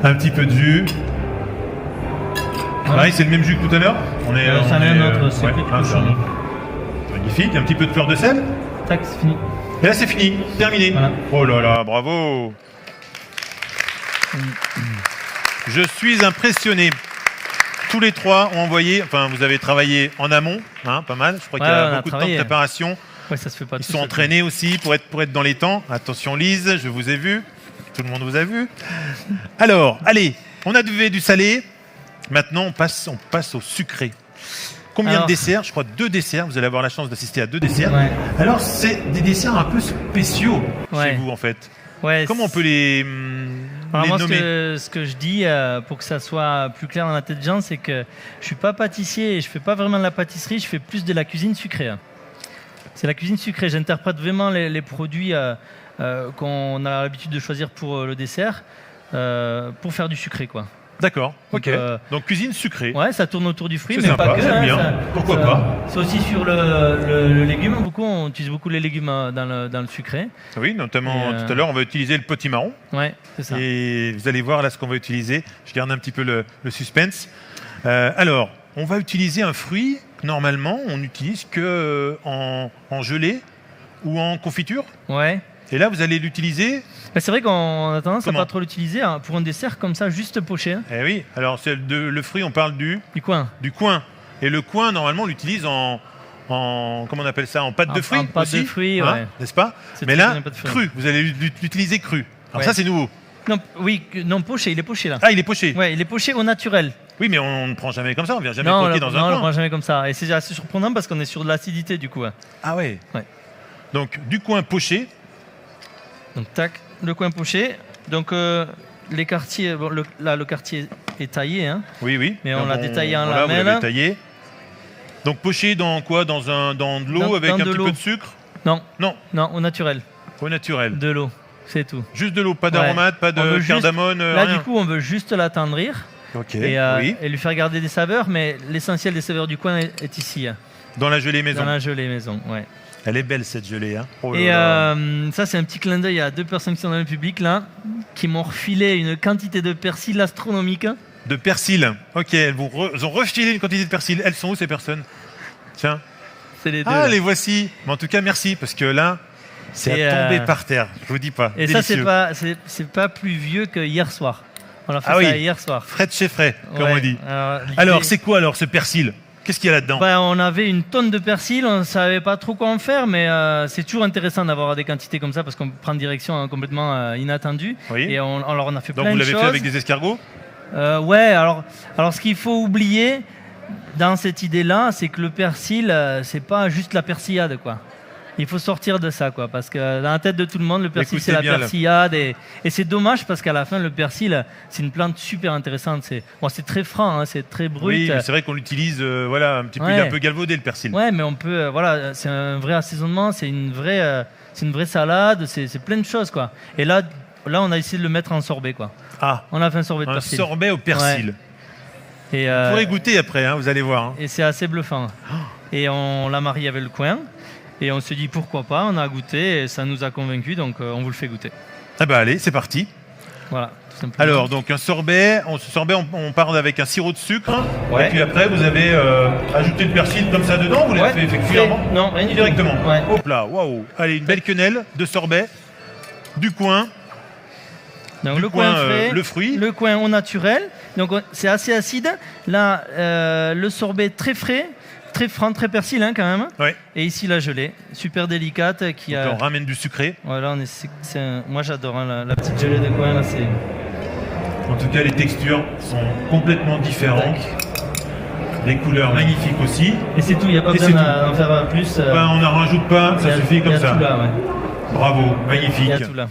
Un petit peu de jus. Voilà. Pareil, c'est le même jus que tout à l'heure. On est. Ça on n'a est, un autre secret ah, de cochon. magnifique. Un petit peu de fleur de sel. Tac, c'est fini. Et là, c'est fini. Terminé. Voilà. Oh là là, bravo. Je suis impressionné. Tous les trois ont envoyé. Enfin, vous avez travaillé en amont, hein, pas mal. Je crois qu'il y Ouais, a on a beaucoup de temps travaillé. de préparation. Ouais, ça se fait pas Ils tout sont seul. entraînés aussi pour être dans les temps. Attention Lise, je vous ai vu. Tout le monde vous a vu. Alors, allez, on a du salé. Maintenant, on passe au sucré. Combien Alors- de desserts? Je crois 2 desserts. Vous allez avoir la chance d'assister à 2 desserts. Ouais. Alors, c'est des desserts un peu spéciaux Ouais. chez vous, en fait. Ouais, Comment on peut les Alors moi, nommer? ce que je dis, pour que ça soit plus clair dans la tête des gens, c'est que je suis pas pâtissier et je fais pas vraiment de la pâtisserie, je fais plus de la cuisine sucrée. Hein. C'est la cuisine sucrée. J'interprète vraiment les produits qu'on a l'habitude de choisir pour le dessert, pour faire du sucré, quoi. D'accord, Donc, ok. Donc, cuisine sucrée. Ouais, ça tourne autour du fruit, C'est mais sympa, pas que. j'aime bien. ça- Pourquoi ça- pas. C'est aussi sur le légume. On utilise beaucoup les légumes dans le sucré. Oui, notamment Et, tout à l'heure, on va utiliser le potimarron. Ouais, c'est ça. Et vous allez voir là ce qu'on va utiliser. Je garde un petit peu le suspense. Alors, on va utiliser un fruit que normalement on n'utilise que en gelée ou en confiture. Ouais. Et là, vous allez l'utiliser. Ben, c'est vrai qu'on a tendance à Comment pas trop l'utiliser hein, pour un dessert comme ça, juste poché. Hein. Eh oui. Alors, le fruit, on parle du coin. Du coin. Et le coin, normalement, on l'utilise en comment on appelle ça, en pâte de fruits en pâte aussi, de fruits, hein, ouais. n'est-ce pas? C'est Mais très là, bien, pâte de fruits. cru. Vous allez l'utiliser cru. Alors Ouais. ça, c'est nouveau. Non, oui, non, poché, il est poché là. Ah, il est poché. Ouais, il est poché au naturel. Oui, mais on ne prend jamais comme ça. On vient jamais Non, croquer on dans le un coin. prend jamais comme ça. Et c'est assez surprenant parce qu'on est sur de l'acidité du coup. Hein. Ah ouais. Ouais. Donc du coin poché. Donc tac, le coin poché. Donc les quartiers, bon, là le quartier est taillé, hein, Oui, oui. mais on Donc, l'a détaillé en voilà, vous lamelles. l'avez taillé. Donc poché dans quoi? Dans de l'eau avec dans un de petit l'eau. peu de sucre? Non, Non, non, au naturel, au naturel. de l'eau, c'est tout. Juste de l'eau, pas d'aromate, pas On veut de juste- cardamone, Là rien. du coup, on veut juste l'attendrir Ok. et Oui. lui faire garder des saveurs, mais l'essentiel des saveurs du coin est ici, hein, Dans la gelée maison. dans la gelée maison. Ouais. Elle est belle cette gelée, hein. Oh là Et là. ça, c'est un petit clin d'œil à 2 personnes qui sont dans le public là, qui m'ont refilé une quantité de persil astronomique. De persil. Ok, elles ont refilé une quantité de persil. Elles sont où ces personnes? Tiens. C'est les deux. Ah, là. les voici. Mais en tout cas, merci parce que là, c'est Et, à tomber par terre. Je vous dis pas. Et Délicieux. ça, c'est pas plus vieux que hier soir. On a fait Ah ça oui. hier soir. Frais de chez frais, comme Ouais. on dit. l'idée- Alors, c'est quoi alors ce persil? Qu'est-ce qu'il y a là-dedans? Ben, on avait une tonne de persil, on ne savait pas trop quoi en faire, mais c'est toujours intéressant d'avoir des quantités comme ça parce qu'on prend une direction complètement inattendue. Oui. Et alors on a fait Donc plein vous de l'avez choses. fait avec des escargots? Ouais, alors ce qu'il faut oublier dans cette idée-là, c'est que le persil, c'est pas juste la persillade, quoi. Il faut sortir de ça, quoi, parce que dans la tête de tout le monde, le persil, Écoutez c'est la bien, là. persillade. Et c'est dommage parce qu'à la fin, le persil, c'est une plante super intéressante. C'est très franc, hein, c'est très brut. Oui, mais c'est vrai qu'on l'utilise, voilà, un petit peu, il est Ouais. un peu galvaudé le persil. Ouais, mais on peut, voilà, c'est un vrai assaisonnement, c'est une vraie salade, c'est plein de choses, quoi. Et là, on a essayé de le mettre en sorbet, quoi. Ah, On a fait un sorbet de un persil. sorbet au persil. Et, Vous pourrez goûter après, hein, vous allez voir. hein. et c'est assez bluffant. Et on l'a marié avec le coin. Et on se dit pourquoi pas, on a goûté et ça nous a convaincus, donc on vous le fait goûter. Ah bah allez, c'est parti. Voilà, tout simplement. Alors, donc un sorbet, on part avec un sirop de sucre. Ouais. Et puis après, vous avez ajouté le persil comme ça dedans, vous l'avez fait effectuer avant? Non, rien du tout. Directement. Ouais. Hop là, waouh. Allez, une belle quenelle de sorbet, du coin, Donc du le coin frais, le fruit. le coin au naturel. Donc c'est assez acide. Là, le sorbet très frais, très franc, très persil hein, quand même. Ouais. Et ici la gelée, super délicate. Donc, on ramène du sucré. Voilà, moi j'adore hein, la petite gelée de coin. Là, c'est... En tout cas, les textures sont complètement différentes. Les couleurs magnifiques aussi. Et c'est tout, il n'y a pas Et besoin c'est d'en faire plus. Ben, on n'en rajoute pas, il y ça a- suffit il y comme a ça. tout là, ouais. Bravo, Il magnifique. y a tout là.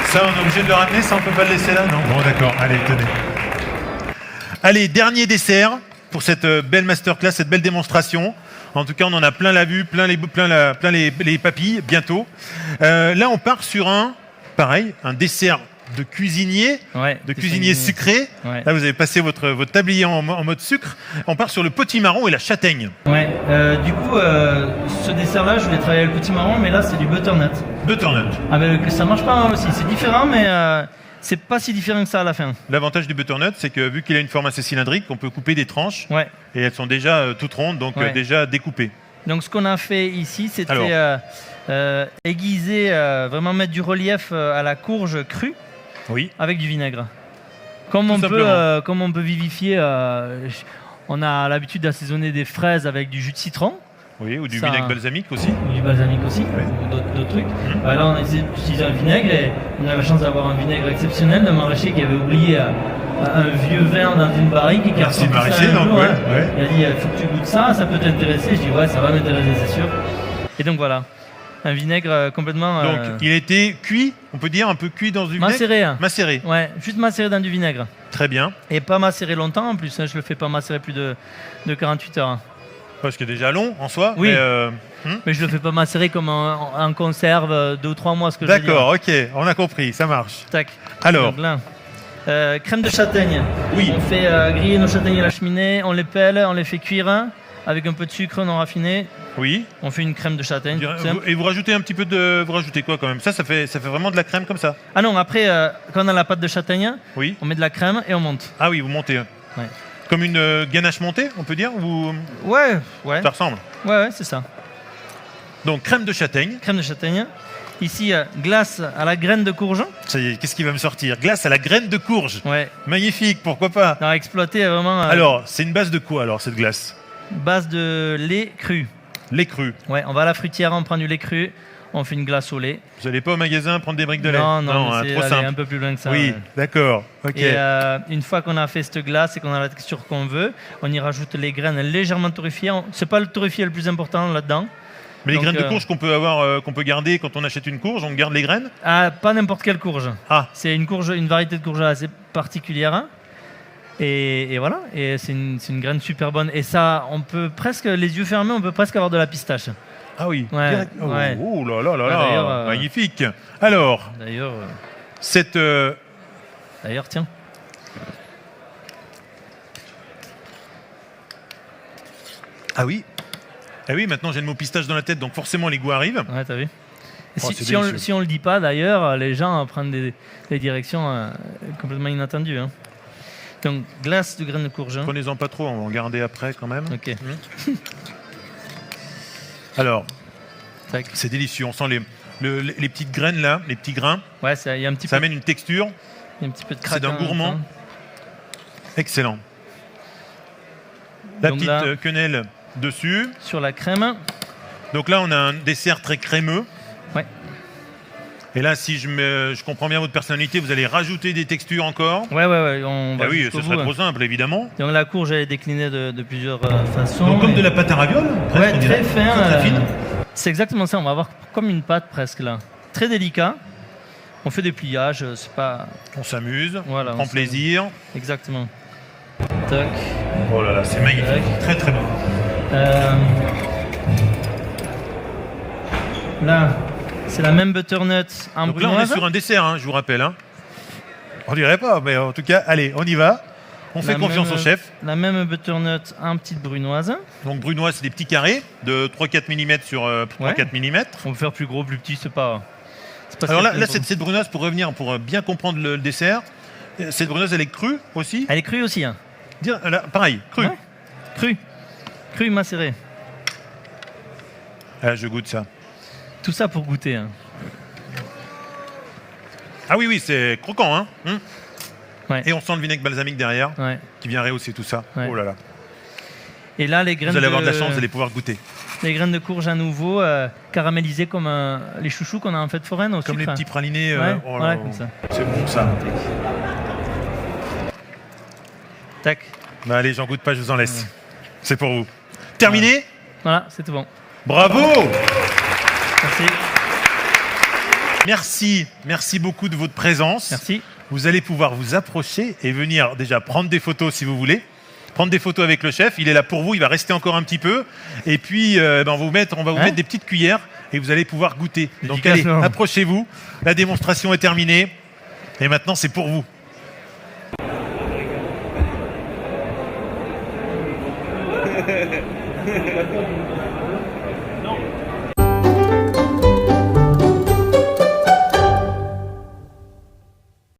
Ça, on est obligé de le ramener, ça on peut pas le laisser là, non? Bon, d'accord, allez, tenez. Allez, dernier dessert pour cette belle masterclass, cette belle démonstration. En tout cas, on en a plein la vue, plein les papilles, bientôt. Là, on part sur un dessert de cuisinier, Ouais, de c'est cuisinier ça. sucré. Ouais. Là, vous avez passé votre tablier en mode sucre. On part sur le potimarron et la châtaigne. Ouais, du coup, ce dessert-là, je voulais travailler avec le potimarron, mais là, c'est du butternut. Butternut. Ça marche pas mal aussi. C'est différent, mais c'est pas si différent que ça à la fin. L'avantage du butternut, c'est que vu qu'il a une forme assez cylindrique, on peut couper des tranches Ouais. et elles sont déjà toutes rondes, donc Ouais. déjà découpées. Donc, ce qu'on a fait ici, c'était Alors. aiguiser, vraiment mettre du relief à la courge crue Oui. avec du vinaigre. Comme Tout on simplement. comme on peut vivifier, on a l'habitude d'assaisonner des fraises avec du jus de citron. Oui, ou du Ça- vinaigre balsamique aussi. Ou du balsamique aussi, ou d'autres trucs. Là, on a utilisé un vinaigre et on a la chance d'avoir un vinaigre exceptionnel de maraîcher qui avait oublié un vieux vin dans une barrique et qui a Merci, ressorti ça maraîcher, un donc, jour, ouais, hein. ouais. Il a dit, il faut que tu goûtes ça, ça peut t'intéresser. Je dis, ouais, ça va m'intéresser, c'est sûr. Et donc voilà, un vinaigre complètement Donc il a été cuit, on peut dire un peu cuit dans du vinaigre. macéré. Hein. Macéré. Ouais, juste macéré dans du vinaigre. Très bien. Et pas macéré longtemps en plus, hein. Je le fais pas macérer plus de 48 heures. Hein. Parce que déjà long en soi. Oui. Mais, Mais je le fais pas macérer comme en conserve 2 ou 3 mois, ce que je veux dire. D'accord, ok, on a compris, ça marche. Tac. Alors, Donc là, crème de châtaigne. Oui. On fait griller nos châtaignes à la cheminée, on les pèle, on les fait cuire avec un peu de sucre non raffiné. oui. On fait une crème de châtaigne. toute simple. Et vous rajoutez un petit peu de. Vous rajoutez quoi quand même? Ça fait vraiment de la crème comme ça? Ah non, après, quand on a la pâte de châtaigne, Oui. on met de la crème et on monte. Ah oui, vous montez. Ouais. Comme une ganache montée, on peut dire ou... Ouais. Ça ressemble. Ouais, c'est ça. Donc crème de châtaigne. Crème de châtaigne. Ici, glace à la graine de courge. Ça y est, qu'est-ce qui va me sortir? Glace à la graine de courge. Ouais. Magnifique, pourquoi pas? On a exploité vraiment. Alors, c'est une base de quoi alors cette glace? Base de lait cru. Lait cru. Ouais, on va à la fruitière, on prend du lait cru, on fait une glace au lait. Vous n'allez pas au magasin prendre des briques de lait? Non, hein, c'est trop aller simple. un peu plus loin que ça. Oui, ouais. d'accord. Ok. Et une fois qu'on a fait cette glace et qu'on a la texture qu'on veut, on y rajoute les graines légèrement torréfiées. C'est pas le torréfié le plus important là-dedans. Mais les Donc, graines de courge qu'on peut avoir, qu'on peut garder quand on achète une courge, on garde les graines? Pas n'importe quelle courge. Ah. C'est une variété de courge assez particulière. Et voilà, et c'est une graine super bonne. Et ça, on peut presque, les yeux fermés, on peut presque avoir de la pistache. Ah oui. Ouais, Direct. Oh, ouais. oh là là là Ouais, là. d'ailleurs, Magnifique. Alors, D'ailleurs, cette... tiens. Ah oui. Ah oui, maintenant j'ai le mot pistache dans la tête, donc forcément les goûts arrivent. Ouais, t'as vu. Oh, c'est Si on délicieux. le dit pas, d'ailleurs, les gens prennent des directions complètement inattendues. Hein. Donc, glace de graines de courge. Prenez-en pas trop, on va en garder après quand même. Ok. Alors, Tac. c'est délicieux. On sent les petites graines là, les petits grains. Ouais, il y a un petit Ça peu, amène une texture. il y a un petit peu de C'est d'un craquant. gourmand. hein. Excellent. La Donc petite là- quenelle dessus. Sur la crème. Donc là, on a un dessert très crémeux. Ouais. Et là, si je comprends bien votre personnalité, vous allez rajouter des textures encore. Ouais, on va Ah oui, jusqu'au ce serait bout, trop simple, évidemment. Donc la courge elle est déclinée de plusieurs façons. Donc comme et- de la pâte à ravioles, presque, Ouais, on très dirait. fin. Très fine. C'est exactement ça. On va avoir comme une pâte presque là. Très délicat. On fait des pliages. C'est pas On s'amuse, Voilà, on on prend s'amuse. plaisir. exactement. Tac. Oh là là, c'est magnifique. Tac. Très très bon. Là, c'est la même butternut en Donc là, on est brunoise. sur un dessert, hein, je vous rappelle. Hein. On dirait pas, mais en tout cas, allez, on y va. On fait La confiance même- au chef. La même butternut en petite brunoise. Donc brunoise, c'est des petits carrés de 3-4 mm sur 3-4 mm. On peut faire plus gros, plus petit, c'est pas Alors là, si important. cette brunoise, pour revenir, pour bien comprendre le dessert, cette brunoise, elle est crue aussi. Elle est crue aussi. Hein. Là, pareil, crue. Ouais. Crue macérée. Ah, je goûte ça. Tout ça pour goûter. Hein. Ah oui, c'est croquant, hein. Ouais. Et on sent le vinaigre balsamique derrière, Ouais. qui vient rehausser tout ça. Ouais. Oh là là. Et là, les graines Vous allez avoir de la chance, vous allez pouvoir goûter. les graines de courge à nouveau, caramélisées comme les chouchous qu'on a en fête foraine au Comme sucre. les petits pralinés. Ouais, oh là ouais, là. comme ça. C'est bon ça. Tac. Bah allez, j'en goûte pas, je vous en laisse. C'est pour vous. Terminé. Voilà, c'est tout bon. Bravo. Merci. Merci beaucoup de votre présence. Merci. Vous allez pouvoir vous approcher et venir déjà prendre des photos si vous voulez. Prendre des photos avec le chef, il est là pour vous, il va rester encore un petit peu. Et puis, on va vous mettre des petites cuillères et vous allez pouvoir goûter. Donc allez, Dédicace, non. approchez-vous. La démonstration est terminée. Et maintenant, c'est pour vous.